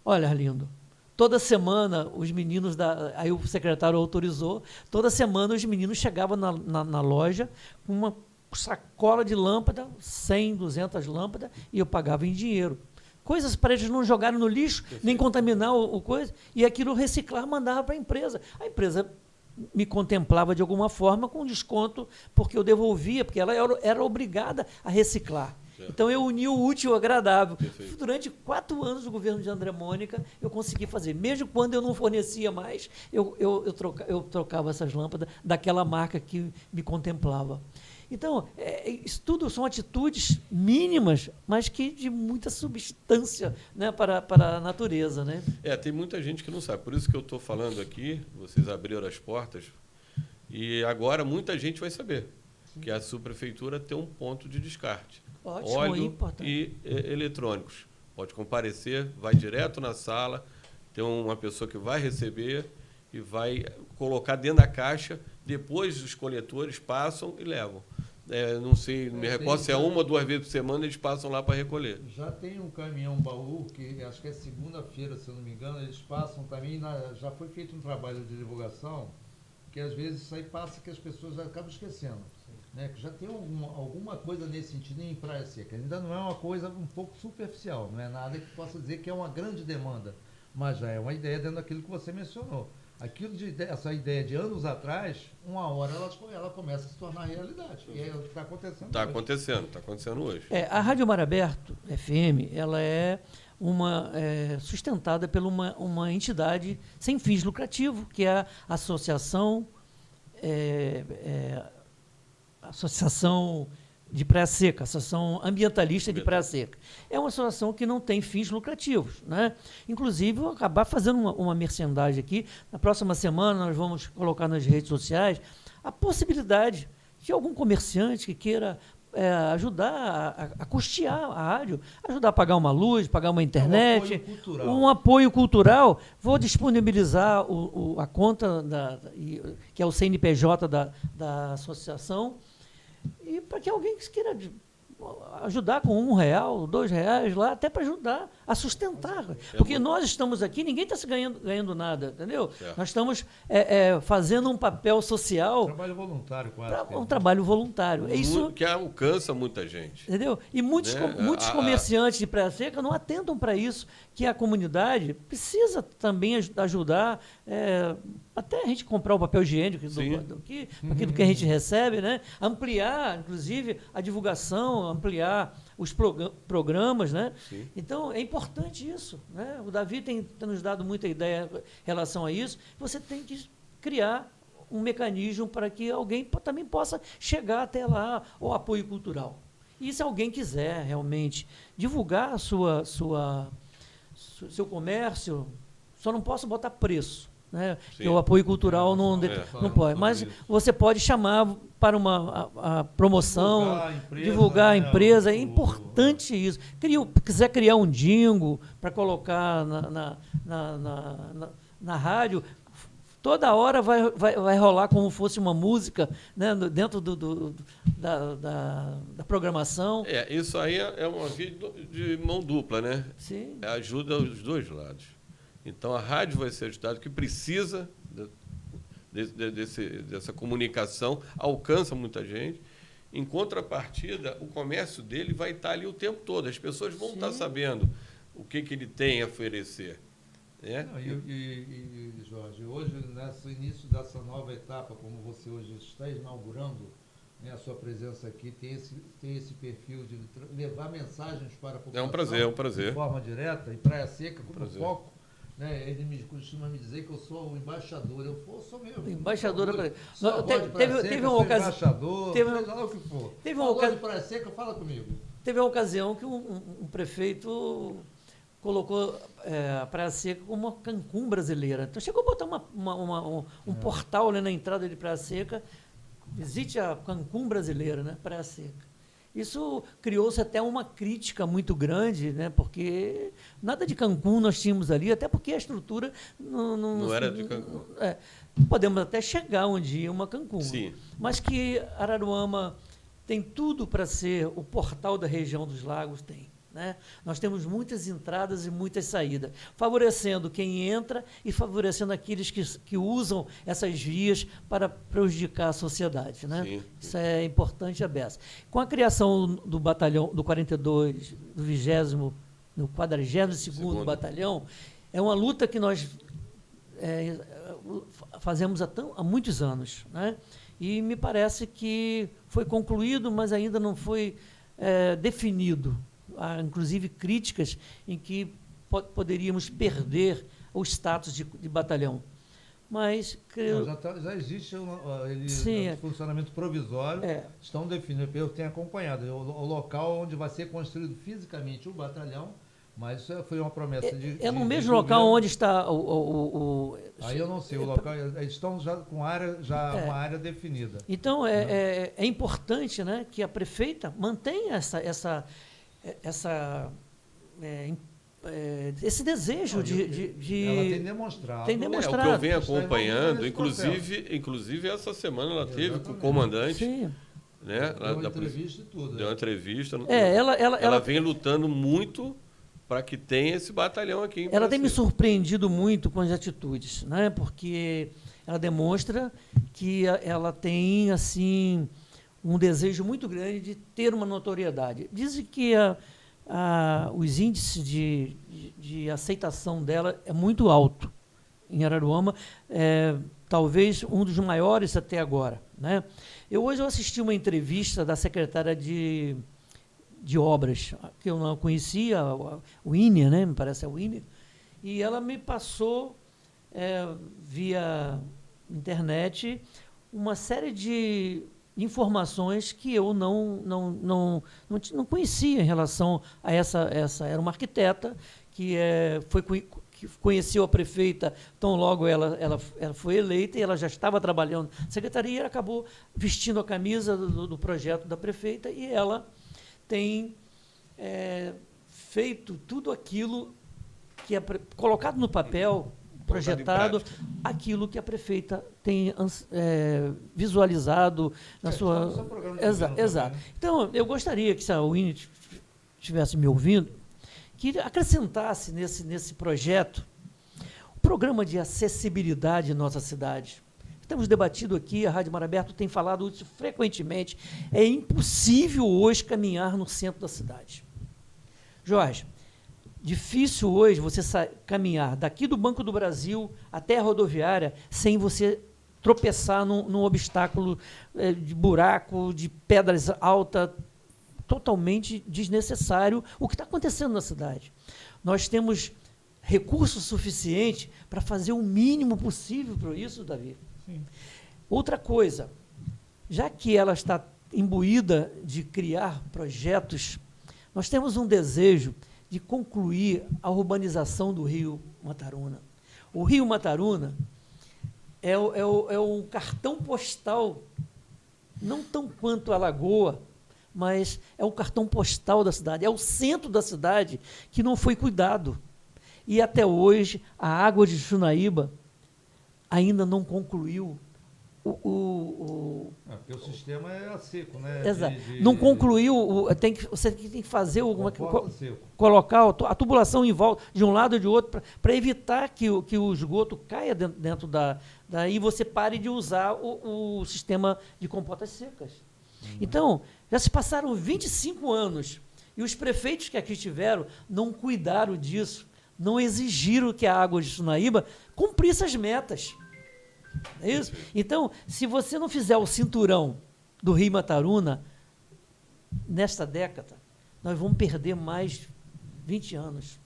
Olha, Arlindo, toda semana os meninos, aí o secretário autorizou, toda semana os meninos chegavam na loja com uma sacola de lâmpada, 100, 200 lâmpadas, e eu pagava em dinheiro. Coisas para eles não jogarem no lixo, nem contaminar o coisa, e aquilo reciclar mandava para a empresa. A empresa me contemplava de alguma forma com desconto, porque eu devolvia, porque ela era obrigada a reciclar. Certo. Então eu uni o útil ao agradável. Perfeito. Durante 4 anos do governo de André Mônica, eu consegui fazer. Mesmo quando eu não fornecia mais, eu trocava essas lâmpadas daquela marca que me contemplava. Então, isso tudo são atitudes mínimas, mas que de muita substância, né, para a natureza. Né? Tem muita gente que não sabe. Por isso que eu estou falando aqui, vocês abriram as portas, e agora muita gente vai saber. Sim. Que a subprefeitura tem um ponto de descarte. Ótimo, óleo e eletrônicos. Pode comparecer, vai direto na sala, tem uma pessoa que vai receber e vai colocar dentro da caixa, depois os coletores passam e levam. Não sei, não me recordo se é 1 ou 2 vezes por semana eles passam lá para recolher. Já tem um caminhão baú, que acho que é segunda-feira, se eu não me engano, eles passam também, já foi feito um trabalho de divulgação, que às vezes isso aí passa que as pessoas acabam esquecendo. Né? Que já tem alguma coisa nesse sentido em Praia Seca. Ainda não é uma coisa um pouco superficial, não é nada que possa dizer que é uma grande demanda, mas já é uma ideia dentro daquilo que você mencionou. Essa ideia de anos atrás, uma hora ela começa a se tornar realidade. E é o que está acontecendo. Está acontecendo hoje. A Rádio Mar Aberto FM, ela é sustentada por uma entidade sem fins lucrativos, que é a Associação de Praia Seca, Associação Ambientalista de Praia Seca. É uma associação que não tem fins lucrativos, né? Inclusive, vou acabar fazendo uma merchandising aqui. Na próxima semana, nós vamos colocar nas redes sociais a possibilidade de algum comerciante que queira ajudar a custear a rádio, ajudar a pagar uma luz, pagar uma internet, um apoio cultural. Vou disponibilizar a conta, que é o CNPJ da associação, e para que alguém que queira ajudar com R$1, R$2 lá, até para ajudar a sustentar. Porque nós estamos aqui, ninguém está ganhando nada, entendeu? Certo. Nós estamos fazendo um papel social. Trabalho voluntário, quase. Um trabalho voluntário. Isso que alcança muita gente. Entendeu? E muitos comerciantes de Praia Seca não atentam para isso, que a comunidade precisa também ajudar, até a gente comprar o papel higiênico aquilo que a gente recebe, né? Ampliar, inclusive, a divulgação, ampliar os programas, né? Sim. Então, é importante isso, né? O Davi tem nos dado muita ideia em relação a isso. Você tem que criar um mecanismo para que alguém também possa chegar até lá, o apoio cultural. E se alguém quiser realmente divulgar seu comércio, só não posso botar preço, né? Porque o apoio cultural não pode. Mas você pode chamar para a promoção, divulgar a empresa. É importante isso. Quiser criar um jingle para colocar na rádio, toda hora vai rolar como fosse uma música, né, dentro da programação. Isso aí é uma via de mão dupla, né? Sim. Ajuda os dois lados. Então, a rádio vai ser ajudada, que precisa dessa comunicação, alcança muita gente. Em contrapartida, o comércio dele vai estar ali o tempo todo. As pessoas vão estar sabendo o que ele tem a oferecer. Né? Jorge, hoje, nesse início dessa nova etapa, como você hoje está inaugurando, né, a sua presença aqui, tem esse perfil de levar mensagens para a população. É um prazer. De forma direta, em Praia Seca, como foco. Né, ele costuma me dizer que eu sou o embaixador. Eu sou mesmo. Embaixador. Teve uma ocasião. Embaixador, seja lá o que for. Teve uma ocasião. Praia Seca, fala comigo. Teve uma ocasião que um prefeito colocou a Praia Seca como uma Cancún brasileira. Então chegou a botar um portal ali na entrada de Praia Seca. Visite a Cancún brasileira, né? Praia Seca. Isso criou-se até uma crítica muito grande, né? Porque nada de Cancún nós tínhamos ali, até porque a estrutura não era de Cancún. Podemos até chegar um dia uma Cancún. Sim. Mas que Araruama tem tudo para ser o portal da região dos lagos, tem. Né? Nós temos muitas entradas e muitas saídas, favorecendo quem entra e favorecendo aqueles que usam essas vias para prejudicar a sociedade. Né? Sim. Isso é importante a beça. Com a criação do batalhão, do 42, do 20º, no 42º Batalhão, é uma luta que nós fazemos há muitos anos. Né? E me parece que foi concluído, mas ainda não foi definido. Há, inclusive, críticas em que poderíamos perder o status de batalhão. Mas creio... já existe funcionamento provisório, estão definindo, eu tenho acompanhado, o local onde vai ser construído fisicamente o batalhão, mas isso foi uma promessa no mesmo local onde está Aí eu não sei, o local, eles estão já com uma área definida. Então, é importante, né, que a prefeita mantenha esse desejo de... Ela tem demonstrado. Tem demonstrado. O que eu venho acompanhando, inclusive essa semana ela teve com o comandante. Sim. Né, deu uma entrevista e tudo. Deu uma entrevista. Ela vem lutando muito para que tenha esse batalhão aqui em Ela tem me surpreendido muito com as atitudes, né, porque ela demonstra que ela tem, assim, um desejo muito grande de ter uma notoriedade. Dizem que os índices de aceitação dela é muito alto. em Araruama, talvez um dos maiores até agora, né? Hoje eu assisti uma entrevista da secretária de obras, que eu não conhecia, o Ínia, né? Me parece a Ínia, e ela me passou, via internet, uma série de informações que eu não conhecia em relação a essa era uma arquiteta que conheceu a prefeita tão logo ela foi eleita, e ela já estava trabalhando na secretaria, e ela acabou vestindo a camisa do projeto da prefeita, e ela tem feito tudo aquilo que é colocado no papel, projetado, aquilo que a prefeita tem visualizado na sua... Exato. Então, eu gostaria que, se a Winnie estivesse me ouvindo, que acrescentasse nesse projeto o programa de acessibilidade em nossa cidade. Temos debatido aqui, a Rádio Mar Aberto tem falado isso frequentemente. É impossível hoje caminhar no centro da cidade. Jorge, difícil hoje você caminhar daqui do Banco do Brasil até a rodoviária sem você tropeçar num obstáculo de buraco, de pedras altas, totalmente desnecessário o que está acontecendo na cidade. Nós temos recurso suficiente para fazer o mínimo possível para isso, Davi. Sim. Outra coisa, já que ela está imbuída de criar projetos, nós temos um desejo de concluir a urbanização do Rio Mataruna. O Rio Mataruna é um cartão postal, não tão quanto a Lagoa, mas é um cartão postal da cidade, é o centro da cidade que não foi cuidado. E até hoje, a água de Chunaíba ainda não concluiu porque o sistema é seco, né? Exato. Não concluiu, você tem que fazer colocar a tubulação em volta, de um lado e de outro, para evitar que o esgoto caia dentro daí você pare de usar o sistema de compotas secas. Então, já se passaram 25 anos e os prefeitos que aqui estiveram não cuidaram disso, não exigiram que a água de Chunaíba cumprisse as metas. É isso? Então, se você não fizer o cinturão do Rio Mataruna, nesta década, nós vamos perder mais 20 anos.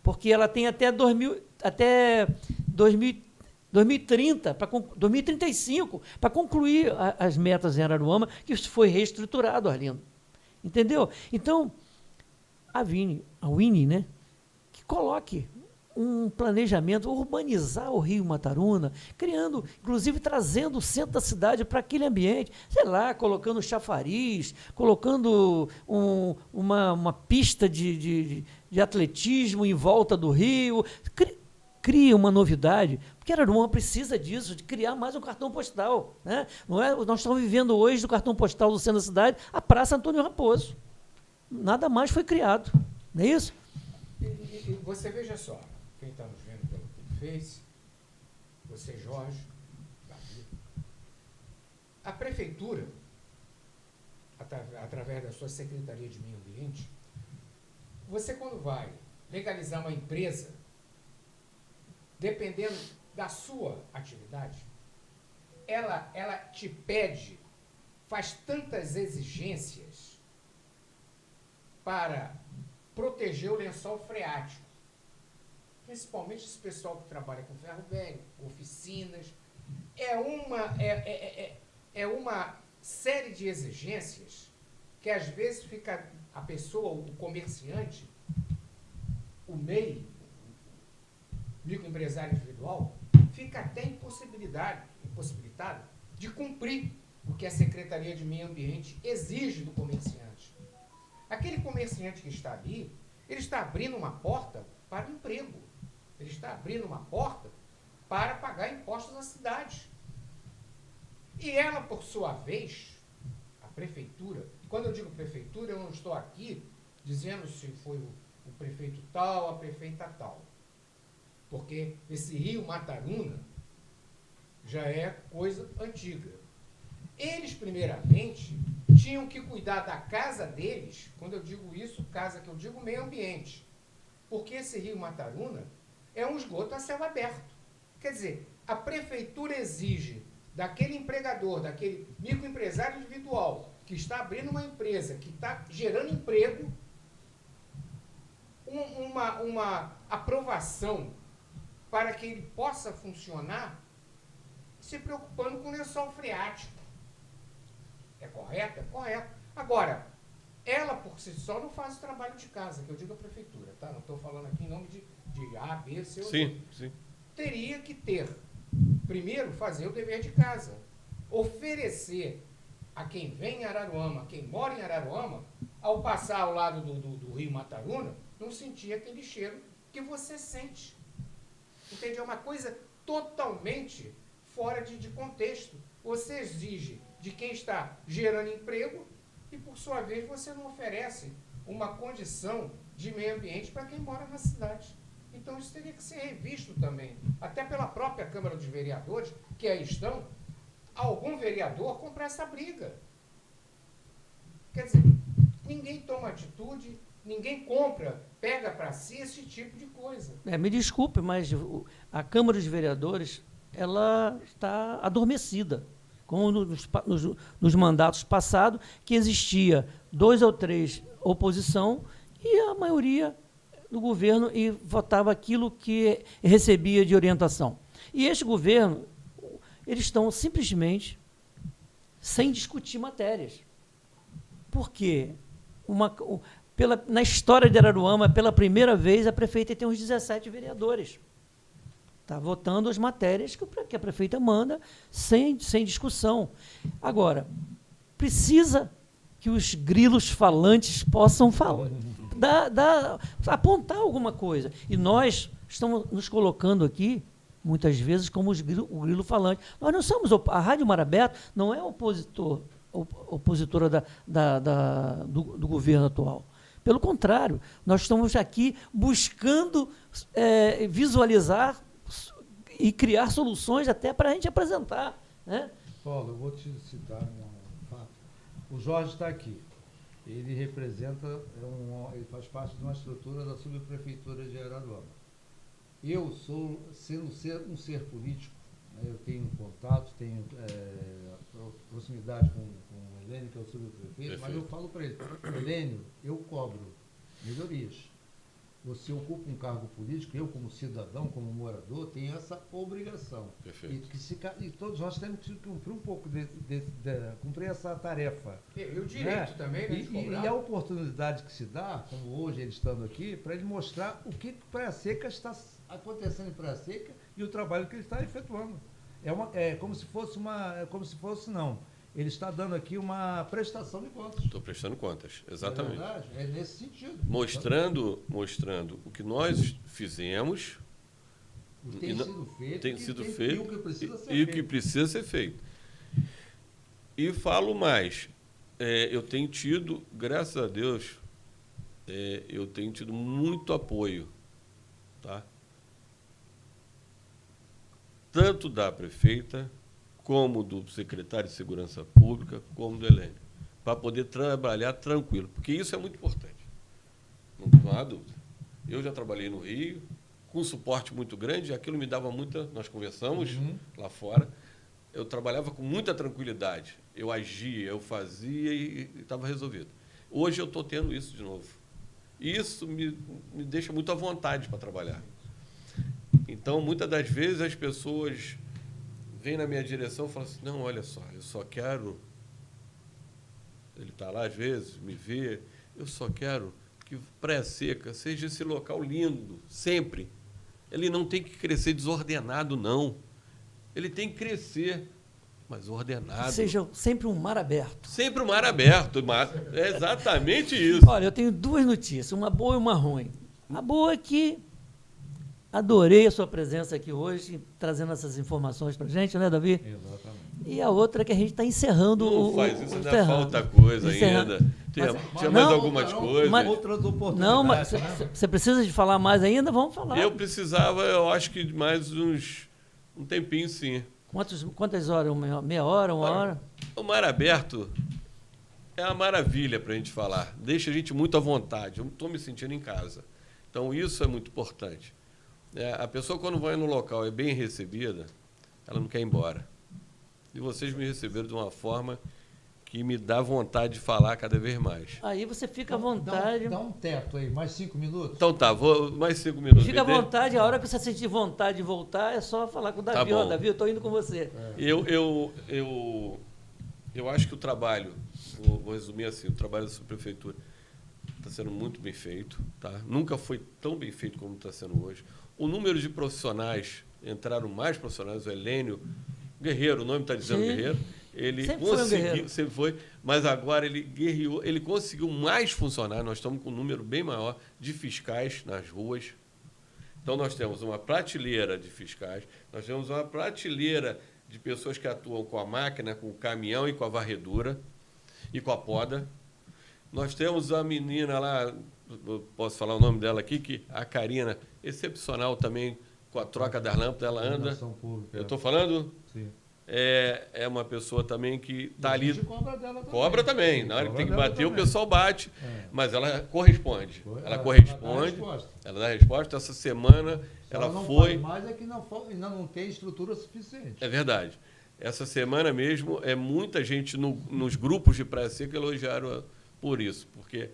Porque ela tem até 2030, 2035, para concluir as metas em Araruama, que isso foi reestruturado, Arlindo. Entendeu? Então, a Winnie, né, que coloque um planejamento, urbanizar o Rio Mataruna, criando, inclusive trazendo o centro da cidade para aquele ambiente, sei lá, colocando chafariz, colocando uma pista de atletismo em volta do rio, cria uma novidade, porque Araruama precisa disso, de criar mais um cartão postal, né? Não é, nós estamos vivendo hoje do cartão postal do centro da cidade, a Praça Antônio Raposo. Nada mais foi criado, não é isso? E você veja só, quem está nos vendo pelo Face, você, Jorge, Davi, a prefeitura, através da sua Secretaria de Meio Ambiente, você quando vai legalizar uma empresa, dependendo da sua atividade, ela te pede, faz tantas exigências para proteger o lençol freático. Principalmente esse pessoal que trabalha com ferro velho, oficinas. É uma série de exigências que às vezes fica a pessoa, o comerciante, o MEI, microempresário individual, fica até impossibilitado de cumprir o que a Secretaria de Meio Ambiente exige do comerciante. Aquele comerciante que está ali, ele está abrindo uma porta para o emprego. Ele está abrindo uma porta para pagar impostos à cidade. E ela, por sua vez, a prefeitura, quando eu digo prefeitura, eu não estou aqui dizendo se foi o prefeito tal, a prefeita tal. Porque esse Rio Mataruna já é coisa antiga. Eles, primeiramente, tinham que cuidar da casa deles, quando eu digo isso, casa que eu digo meio ambiente. Porque esse Rio Mataruna é um esgoto a céu aberto. Quer dizer, a prefeitura exige daquele empregador, daquele microempresário individual que está abrindo uma empresa, que está gerando emprego, uma aprovação para que ele possa funcionar, se preocupando com o lençol freático. É correto? É correto. Agora, ela por si só não faz o trabalho de casa, que eu digo a prefeitura, tá? Não estou falando aqui em nome de A, B, C ou D. Sim, sim. Teria que ter, primeiro, fazer o dever de casa. Oferecer a quem vem em Araruama, a quem mora em Araruama, ao passar ao lado do rio Mataruna, não sentir aquele cheiro que você sente. Entendeu? É uma coisa totalmente fora de contexto. Você exige de quem está gerando emprego e, por sua vez, você não oferece uma condição de meio ambiente para quem mora na cidade. Então, isso teria que ser revisto também, até pela própria Câmara dos Vereadores, que aí estão, algum vereador comprar essa briga. Quer dizer, ninguém toma atitude, ninguém compra, pega para si esse tipo de coisa. Me desculpe, mas a Câmara dos Vereadores, ela está adormecida, como nos mandatos passados, que existia 2 ou 3 oposição e a maioria do governo e votava aquilo que recebia de orientação. E este governo, eles estão simplesmente sem discutir matérias. Por quê? Na história de Araruama, pela primeira vez, a prefeita tem uns 17 vereadores. Está votando as matérias que a prefeita manda sem discussão. Agora, precisa que os grilos falantes possam falar, apontar alguma coisa. E nós estamos nos colocando aqui, muitas vezes, como o grilo falante. Nós não somos... A Rádio Mar Aberto não é opositora do governo atual. Pelo contrário, nós estamos aqui buscando visualizar e criar soluções até para a gente apresentar. Né? Paulo, eu vou te citar um fato. O Jorge está aqui. Ele representa, ele faz parte de uma estrutura da subprefeitura de Araruama. Eu sou, sendo um ser político, né, eu tenho contato, tenho proximidade com o Helênio, que é o subprefeito, mas eu falo para ele, Helênio, eu cobro melhorias. Você ocupa um cargo político, eu como cidadão, como morador, tenho essa obrigação. Perfeito. E todos nós temos que cumprir um pouco cumprir essa tarefa. E o direito também, né? E a oportunidade que se dá, como hoje ele estando aqui, para ele mostrar o que Praia Seca está acontecendo em Praia Seca e o trabalho que ele está efetuando. Ele está dando aqui uma prestação de contas. Estou prestando contas, exatamente. É verdade? É nesse sentido. Mostrando o que nós fizemos, O que tem sido feito, e o que precisa ser e feito. o que precisa ser feito. E falo mais, eu tenho tido, graças a Deus, eu tenho tido muito apoio, tá? Tanto da prefeita, como do secretário de Segurança Pública, como do Helênio, para poder trabalhar tranquilo, porque isso é muito importante. Não há dúvida. Eu já trabalhei no Rio, com um suporte muito grande, aquilo me dava nós conversamos lá fora, eu trabalhava com muita tranquilidade, eu agia, eu fazia e estava resolvido. Hoje eu estou tendo isso de novo. E isso me deixa muito à vontade para trabalhar. Então, muitas das vezes, as pessoas vem na minha direção e fala assim, não, olha só, eu só quero... Ele está lá, às vezes, me vê, eu só quero que Praia Seca seja esse local lindo, sempre. Ele não tem que crescer desordenado, não. Ele tem que crescer, mas ordenado. Que seja sempre um mar aberto. Sempre um mar aberto, é exatamente isso. Olha, eu tenho 2 notícias, uma boa e uma ruim. A boa é que adorei a sua presença aqui hoje, trazendo essas informações para a gente, né, Davi? Exatamente. E a outra é que a gente está encerrando não faz isso, ainda falta coisa ainda. Tinha mais algumas coisas. Outras oportunidades. Não, mas você precisa de falar mais ainda? Vamos falar. Eu precisava, eu acho que mais um tempinho, sim. Quantas horas? Meia hora, uma hora? O Mar Aberto é uma maravilha para a gente falar. Deixa a gente muito à vontade. Eu estou me sentindo em casa. Então, isso é muito importante. A pessoa, quando vai no local e é bem recebida, ela não quer ir embora. E vocês me receberam de uma forma que me dá vontade de falar cada vez mais. Aí você fica à vontade. Dá um teto aí, mais 5 minutos. Então tá, vou mais 5 minutos. Fica à vontade, a hora que você sentir vontade de voltar, é só falar com o Davi. Tá Ó, bom. Davi, eu estou indo com você. Eu acho que o trabalho, vou resumir assim, o trabalho da subprefeitura está sendo muito bem feito, tá? Nunca foi tão bem feito como está sendo hoje. O número de profissionais, entraram mais profissionais, o Helênio Guerreiro, o nome está dizendo Sim. Guerreiro, ele Sempre foi um guerreiro. sempre foi, mas agora ele guerreou, ele conseguiu mais funcionários, nós estamos com um número bem maior de fiscais nas ruas. Então, nós temos uma prateleira de fiscais, nós temos uma prateleira de pessoas que atuam com a máquina, com o caminhão e com a varredura e com a poda. Nós temos a menina lá, posso falar o nome dela aqui, que a Karina, excepcional também, com a troca das lâmpadas, ela anda. Iluminação pública. Eu estou falando? Sim. É uma pessoa também que está E a ali. gente cobra dela também. Cobra também. Na hora que Cobra tem que dela bater, o também. pessoal bate. É. Mas ela corresponde. Ela Ela dá corresponde. resposta. Ela dá resposta. Essa semana Se ela não foi. faz mais é que ainda não tem estrutura suficiente. É verdade. Essa semana mesmo, muita gente nos grupos de Praia Seca elogiaram por isso. Porque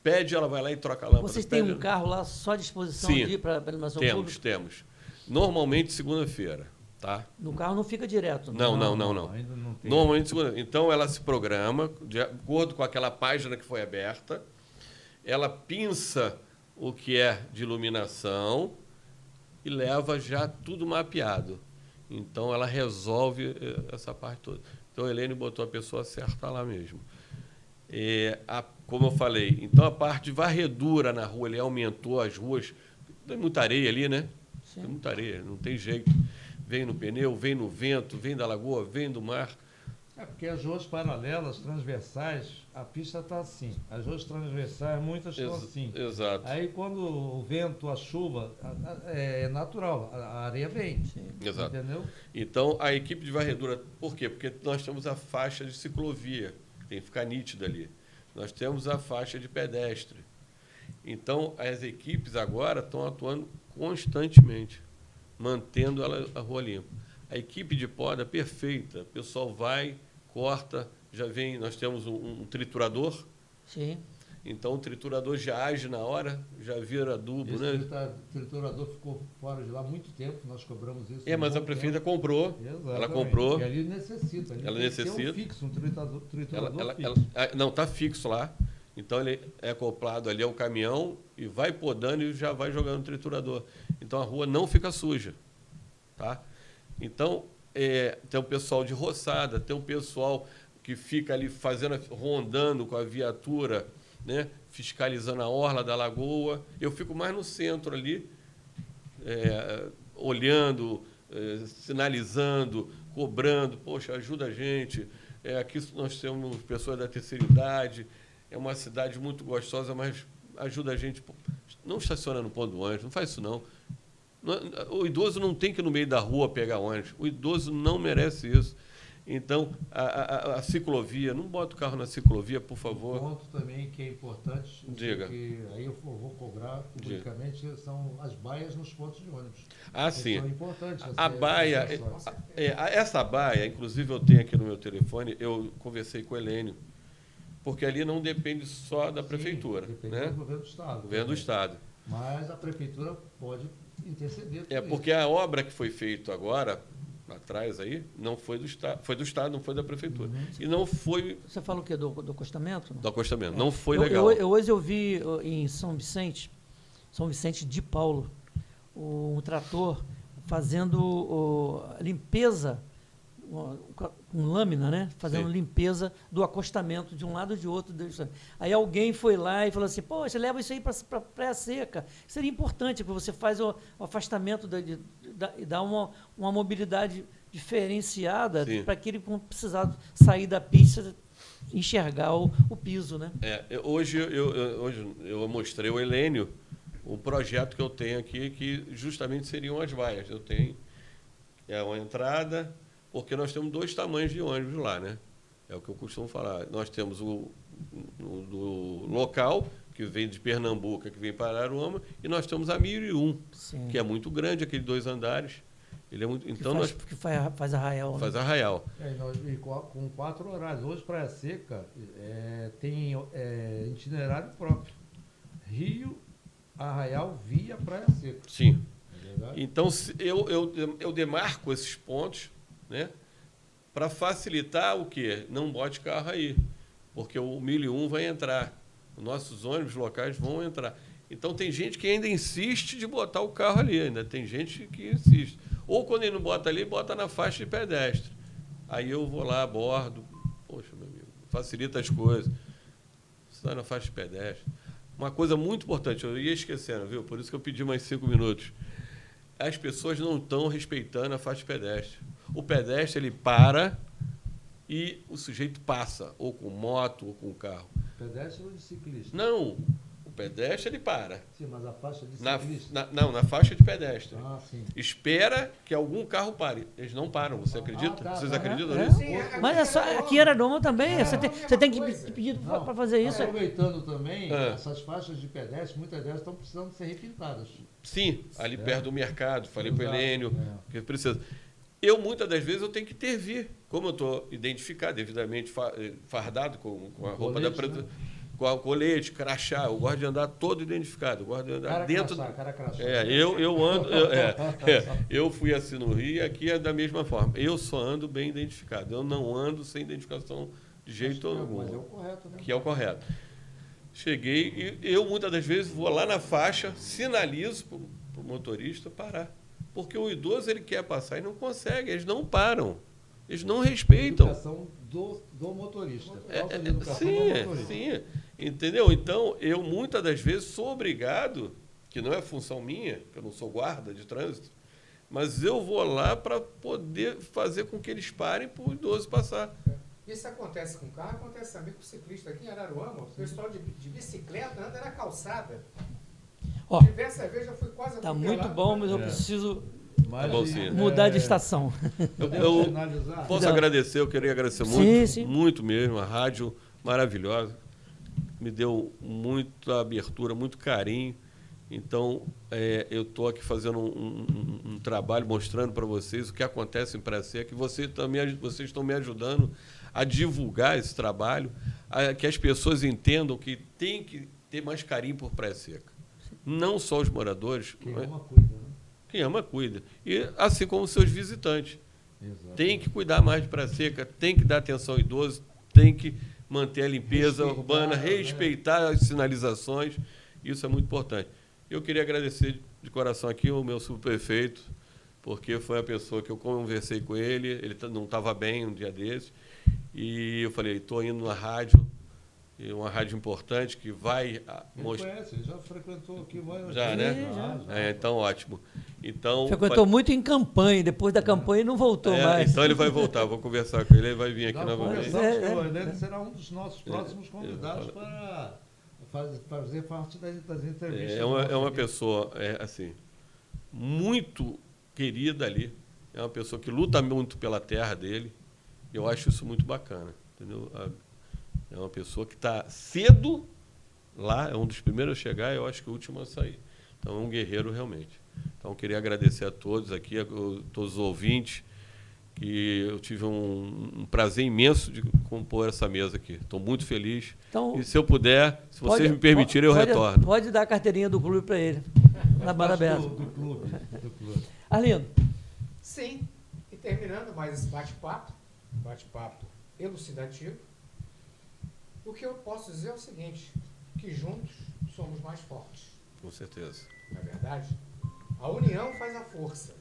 pede, ela vai lá e troca a lâmpada. Vocês têm Pede, um carro lá só à disposição Sim. de ir para a iluminação Temos, pública? temos. Normalmente segunda-feira, tá? No carro não fica direto. né? Não. Ainda não tem. Normalmente segunda. Então ela se programa de acordo com aquela página que foi aberta. Ela pinça o que é de iluminação e leva já tudo mapeado. Então ela resolve essa parte toda. Então a Helene botou a pessoa certa lá mesmo. Como eu falei, então a parte de varredura na rua, ele aumentou as ruas. Tem muita areia ali, né? Sim. Tem muita areia, não tem jeito. Vem no pneu, vem no vento, vem da lagoa, vem do mar. É porque as ruas paralelas, transversais, a pista está assim. As ruas transversais, muitas estão assim. Exato. Aí quando o vento, a chuva, é natural, a areia vem. Sim. Exato. Entendeu? Então, a equipe de varredura, por quê? Porque nós temos a faixa de ciclovia, que tem que ficar nítida ali. Nós temos a faixa de pedestre. Então, as equipes agora estão atuando constantemente, mantendo a rua limpa. A equipe de poda é perfeita. O pessoal vai, corta, já vem, nós temos um triturador. Sim. Então, o triturador já age na hora, já vira adubo, Esse né? triturador ficou fora de lá há muito tempo, nós cobramos isso. Mas a prefeita comprou. Exatamente. Ela comprou. E ali necessita. Ali Ela tem que ter necessita. um fixo, um triturador fixo. Não, está fixo lá. Então, ele é acoplado ali ao caminhão e vai podando e já vai jogando no triturador. Então, a rua não fica suja. Tá? Então, tem o pessoal de roçada, tem o pessoal que fica ali rondando com a viatura, né? Fiscalizando a orla da lagoa. Eu fico mais no centro ali, olhando, sinalizando, cobrando. Poxa, ajuda a gente. Aqui nós temos pessoas da terceira idade. É uma cidade muito gostosa, mas ajuda a gente. Não estaciona no ponto do ônibus, não faz isso não. O idoso não tem que ir no meio da rua pegar ônibus. O idoso não merece isso. Então, a ciclovia, não bota o carro na ciclovia, por favor. Um ponto também que é importante, Diga. que aí eu vou cobrar publicamente, são as baias nos pontos de ônibus. Sim. São importantes. A baia, essa baia, inclusive eu tenho aqui no meu telefone, eu conversei com o Helênio, porque ali não depende só da prefeitura, depende né? do governo do Estado. Governo do Estado. Mas a prefeitura pode interceder. Porque a obra que foi feita agora, atrás aí, não foi do Estado, foi do Estado, não foi da prefeitura. E não foi Você fala o quê? Do acostamento? do acostamento, não foi legal. Hoje eu vi em São Vicente de Paulo, um trator fazendo limpeza, com lâmina, né? Fazendo Sim. limpeza do acostamento de um lado e de outro. Aí alguém foi lá e falou assim, poxa, leva isso aí para Praia Seca. Seria importante, porque você faz o afastamento e dá uma mobilidade diferenciada para aquele que precisar sair da pista enxergar o piso, né? Hoje eu mostrei ao Helênio o projeto que eu tenho aqui, que justamente seriam as vaias. Eu tenho uma entrada, porque nós temos 2 tamanhos de ônibus lá, né? É o que eu costumo falar. Nós temos o do local, que vem de Pernambuco, que vem para Araruama, e nós temos a 1001, Sim. que é muito grande, aquele 2 andares. Ele é muito, então que faz arraial. Né? faz arraial. E com 4 horários. Hoje, Praia Seca tem itinerário próprio. Rio, Arraial, via Praia Seca. Sim. É verdade? Então, eu demarco esses pontos, né, para facilitar o quê? Não bote carro aí, porque o 1001 vai entrar. Os nossos ônibus locais vão entrar. Então, tem gente que ainda insiste de botar o carro ali. Ainda tem gente que insiste. Ou, quando ele não bota ali, bota na faixa de pedestre. Aí eu vou lá, abordo. Poxa, meu amigo, facilita as coisas. Você está na faixa de pedestre. Uma coisa muito importante, eu ia esquecendo, viu? Por isso que eu pedi mais 5 minutos. As pessoas não estão respeitando a faixa de pedestre. O pedestre, ele para e o sujeito passa, ou com moto, ou com carro. Pedestre ou de ciclista? Não, o pedestre, ele para. Sim, mas a faixa de Na, ciclista. na faixa de pedestre. Ah, sim. Espera que algum carro pare. Eles não param, você acredita? tá, Vocês tá. acreditam É. nisso? Sim, Mas é só, aqui era Doma também. Você tem que coisa. pedir Não, para fazer isso. Aproveitando também, É. essas faixas de pedestre, muitas delas estão precisando ser repintadas. Sim, ali perto do mercado. Falei para o Exato, Helênio que precisa. Muitas das vezes, eu tenho que intervir. Como eu estou identificado, devidamente fardado com a roupa da Colete, né? com a colete, crachá. Eu gosto de andar todo identificado. Eu gosto de andar dentro. Cara crachá. Eu ando. Eu fui assim no Rio e aqui é da mesma forma. Eu só ando bem identificado. Eu não ando sem identificação de jeito algum. Mas é o correto, né? Que é o correto. Cheguei e eu, muitas das vezes, vou lá na faixa, sinalizo para o motorista parar. Porque o idoso, ele quer passar e não consegue. Eles não param. Eles não respeitam. Educação do motorista. Falta de educação do Sim, motorista. sim. Entendeu? Então, eu, muitas das vezes, sou obrigado, que não é função minha, que eu não sou guarda de trânsito, mas eu vou lá para poder fazer com que eles parem para o idoso passar. Isso acontece com carro, acontece também com ciclista aqui em Araruama. O pessoal de bicicleta anda na calçada. Ó, Diversas vezes eu fui quase tá atropelado. muito bom, mas eu preciso Mas, bom, sim. mudar de estação. Eu finalizar. posso Não. agradecer, eu queria agradecer Sim, muito, sim. muito mesmo, a rádio maravilhosa, me deu muita abertura, muito carinho. Então, eu estou aqui fazendo um trabalho, mostrando para vocês o que acontece em Praia Seca, que vocês estão me ajudando a divulgar esse trabalho, que as pessoas entendam que tem que ter mais carinho por Praia Seca. Não só os moradores, Quem não é? ama, cuida, né? Quem ama, cuida. E assim como os seus visitantes. Exato. Tem que cuidar mais de Praia Seca, tem que dar atenção ao idoso, tem que manter a limpeza Respeitar, urbana, né? respeitar as sinalizações. Isso é muito importante. Eu queria agradecer de coração aqui o meu subprefeito, porque foi a pessoa que eu conversei com ele não estava bem um dia desses, e eu falei, estou indo na rádio, e uma rádio importante que vai mostrar... Ele conhece, ele já frequentou aqui. Já, né? Já. Então, ótimo. Então, Frequentou muito em campanha, depois da campanha não voltou mais. então ele vai voltar, vou conversar com ele, ele vai vir aqui novamente. Ele será um dos nossos próximos convidados para fazer parte das entrevistas. É uma pessoa, assim, muito querida ali. É uma pessoa que luta muito pela terra dele. Eu acho isso muito bacana, entendeu? É uma pessoa que está cedo lá, é um dos primeiros a chegar, eu acho que o último a sair. Então, é um guerreiro realmente. Então, eu queria agradecer a todos aqui, a todos os ouvintes, que eu tive um prazer imenso de compor essa mesa aqui. Estou muito feliz. Então, E se eu puder, se vocês me permitirem, eu retorno. Pode dar a carteirinha do clube para ele, na barra aberta. Do clube. Arlindo, Sim, e terminando mais esse bate-papo elucidativo, o que eu posso dizer é o seguinte, que juntos somos mais fortes. Com certeza. Não é verdade? A união faz a força.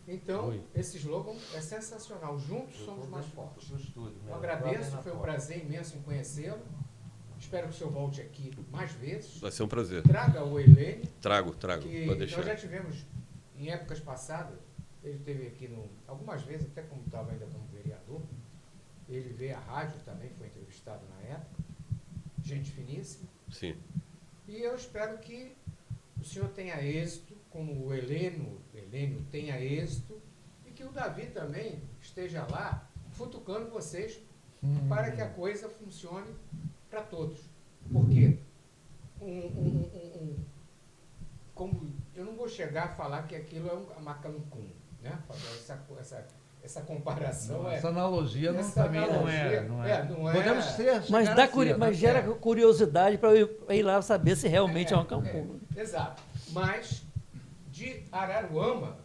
Então, esse slogan é sensacional. Juntos somos mais fortes. Eu agradeço, foi um prazer imenso em conhecê-lo. Espero que o senhor volte aqui mais vezes. Vai ser um prazer. Traga o Helene, Trago, que pode nós deixar. já tivemos em épocas passadas. Ele esteve aqui algumas vezes, até como estava ainda como vereador. Ele veio à rádio também, foi entrevistado na época. Gente finíssima. Sim. E eu espero que o senhor tenha êxito, como o Helênio tenha êxito, e que o Davi também esteja lá futucando vocês para que a coisa funcione para todos. Porque como eu não vou chegar a falar que aquilo é uma Cancún, né? Essa comparação Essa analogia também não é. Não é. Podemos ser. Mas, mas gera curiosidade para eu ir lá saber se realmente é uma Cancún. Exato. Mas, de Araruama,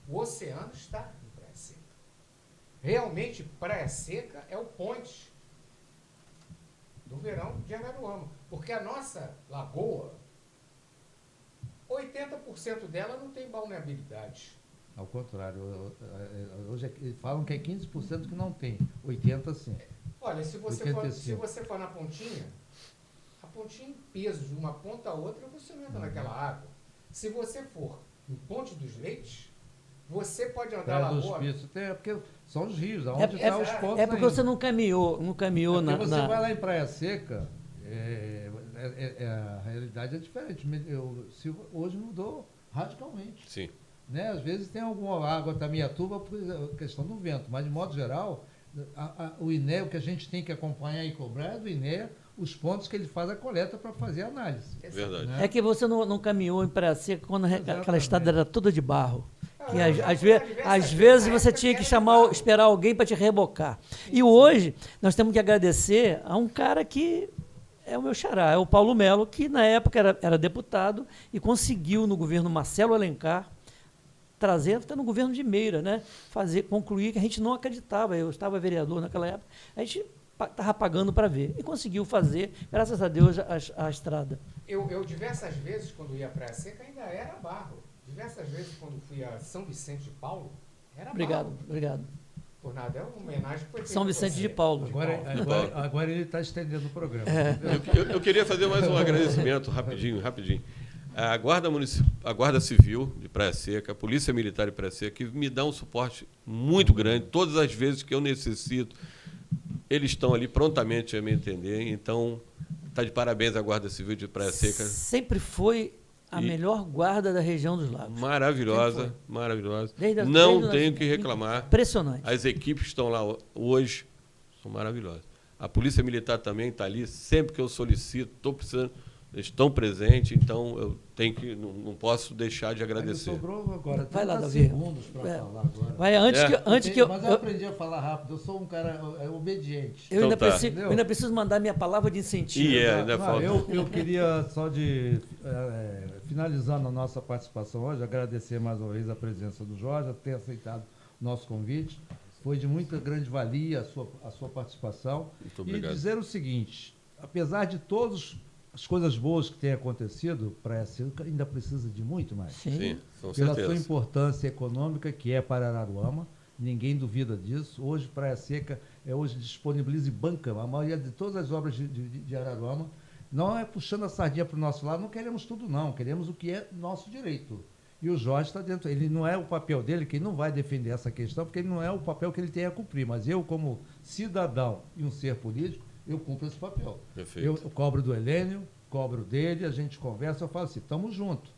o oceano está em Praia Seca. Realmente, Praia Seca é o ponte do verão de Araruama. Porque a nossa lagoa, 80% dela não tem balneabilidade. Ao contrário, hoje falam que é 15% que não tem, 80% sim. Olha, se você for na pontinha, a pontinha em peso de uma ponta a outra, você não entra naquela água. Se você for em Ponte dos Leites, você pode andar lá dos Pisos, porque são os rios, aonde estão os pontos. É porque você não caminhou na... Você vai lá em Praia Seca, a realidade é diferente. Hoje mudou radicalmente. Sim. Né? Às vezes tem alguma água da Miatuba por questão do vento, mas de modo geral, o INE, o que a gente tem que acompanhar e cobrar é do INE os pontos que ele faz a coleta para fazer a análise. Verdade. Né? É que você não caminhou em Praia Seca quando aquela estrada era toda de barro. Que às vezes você tinha que esperar alguém para te rebocar. E hoje nós temos que agradecer a um cara que é o meu xará, é o Paulo Melo, que na época era deputado e conseguiu no governo Marcelo Alencar trazer, até no governo de Meira, né, concluir que a gente não acreditava. Eu estava vereador naquela época, a gente estava pagando para ver. E conseguiu fazer, graças a Deus, a estrada. Eu diversas vezes, quando ia à Praia Seca, ainda era barro. Diversas vezes, quando fui a São Vicente de Paulo, era barro. Obrigado. Por nada, é uma homenagem que foi feita. São Vicente de Paulo. Agora ele está estendendo o programa. Eu queria fazer mais um agradecimento, rapidinho. A Guarda Civil de Praia Seca, a Polícia Militar de Praia Seca, que me dá um suporte muito grande. Todas as vezes que eu necessito, eles estão ali prontamente a me entender. Então, está de parabéns a Guarda Civil de Praia Seca. Sempre foi a melhor guarda da região dos lagos. Maravilhosa. Não tenho que reclamar. Impressionante. As equipes que estão lá hoje são maravilhosas. A Polícia Militar também está ali, sempre que eu solicito, estou precisando, eles estão presentes, então eu tenho que, não posso deixar de agradecer. Sobrou agora, vai lá, Davi. Segundos para falar agora. Vai, Mas eu aprendi a falar rápido, eu sou um cara obediente. Eu ainda preciso mandar minha palavra de incentivo. Ainda falta. Eu queria só finalizando a nossa participação hoje, agradecer mais uma vez a presença do Jorge, ter aceitado o nosso convite. Foi de muita grande valia a sua participação. Muito obrigado. E dizer o seguinte, apesar de todas as coisas boas que têm acontecido, Praia Seca ainda precisa de muito mais. Sim, com pela certeza. sua importância econômica, que é para Araruama, ninguém duvida disso. Hoje, Praia Seca hoje disponibiliza e banca a maioria de todas as obras de Araruama. Não é puxando a sardinha para o nosso lado, não queremos tudo não, queremos o que é nosso direito. E o Jorge está dentro, ele não é o papel dele, que ele não vai defender essa questão, porque ele não é o papel que ele tem a cumprir, mas eu, como cidadão e um ser político, eu cumpro esse papel. Perfeito. Eu cobro do Helênio, cobro dele, a gente conversa, eu falo assim, estamos juntos,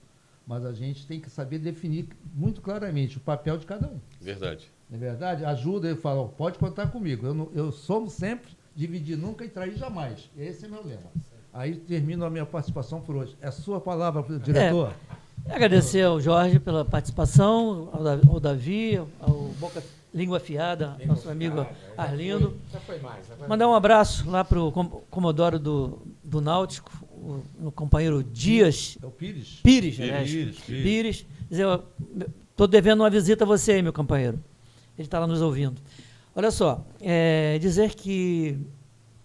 mas a gente tem que saber definir muito claramente o papel de cada um. Verdade. Não é verdade? Ajuda, eu falo, pode contar comigo, eu somos sempre dividir nunca e trair jamais. Esse é meu lema. Aí termino a minha participação por hoje. É a sua palavra, diretor. Agradecer ao Jorge pela participação, ao Davi, ao Língua Afiada, nosso amigo Arlindo. Já foi mais. Mandar um abraço lá para o Comodoro do Náutico, o companheiro Dias. É o Pires? Pires. Dizer, estou devendo uma visita a você, meu companheiro. Ele está lá nos ouvindo. Olha só, dizer que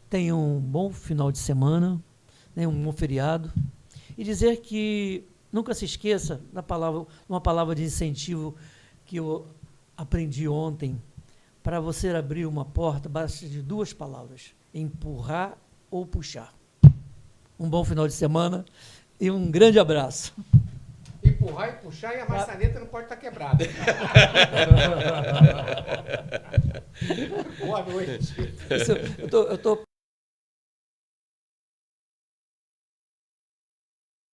tenha um bom final de semana, né, um bom feriado, e dizer que nunca se esqueça uma palavra de incentivo que eu aprendi ontem. Para você abrir uma porta, basta de 2 palavras: empurrar ou puxar. Um bom final de semana e um grande abraço. Empurrar e puxar, e a maçaneta não pode estar quebrada. Boa noite. Eu tô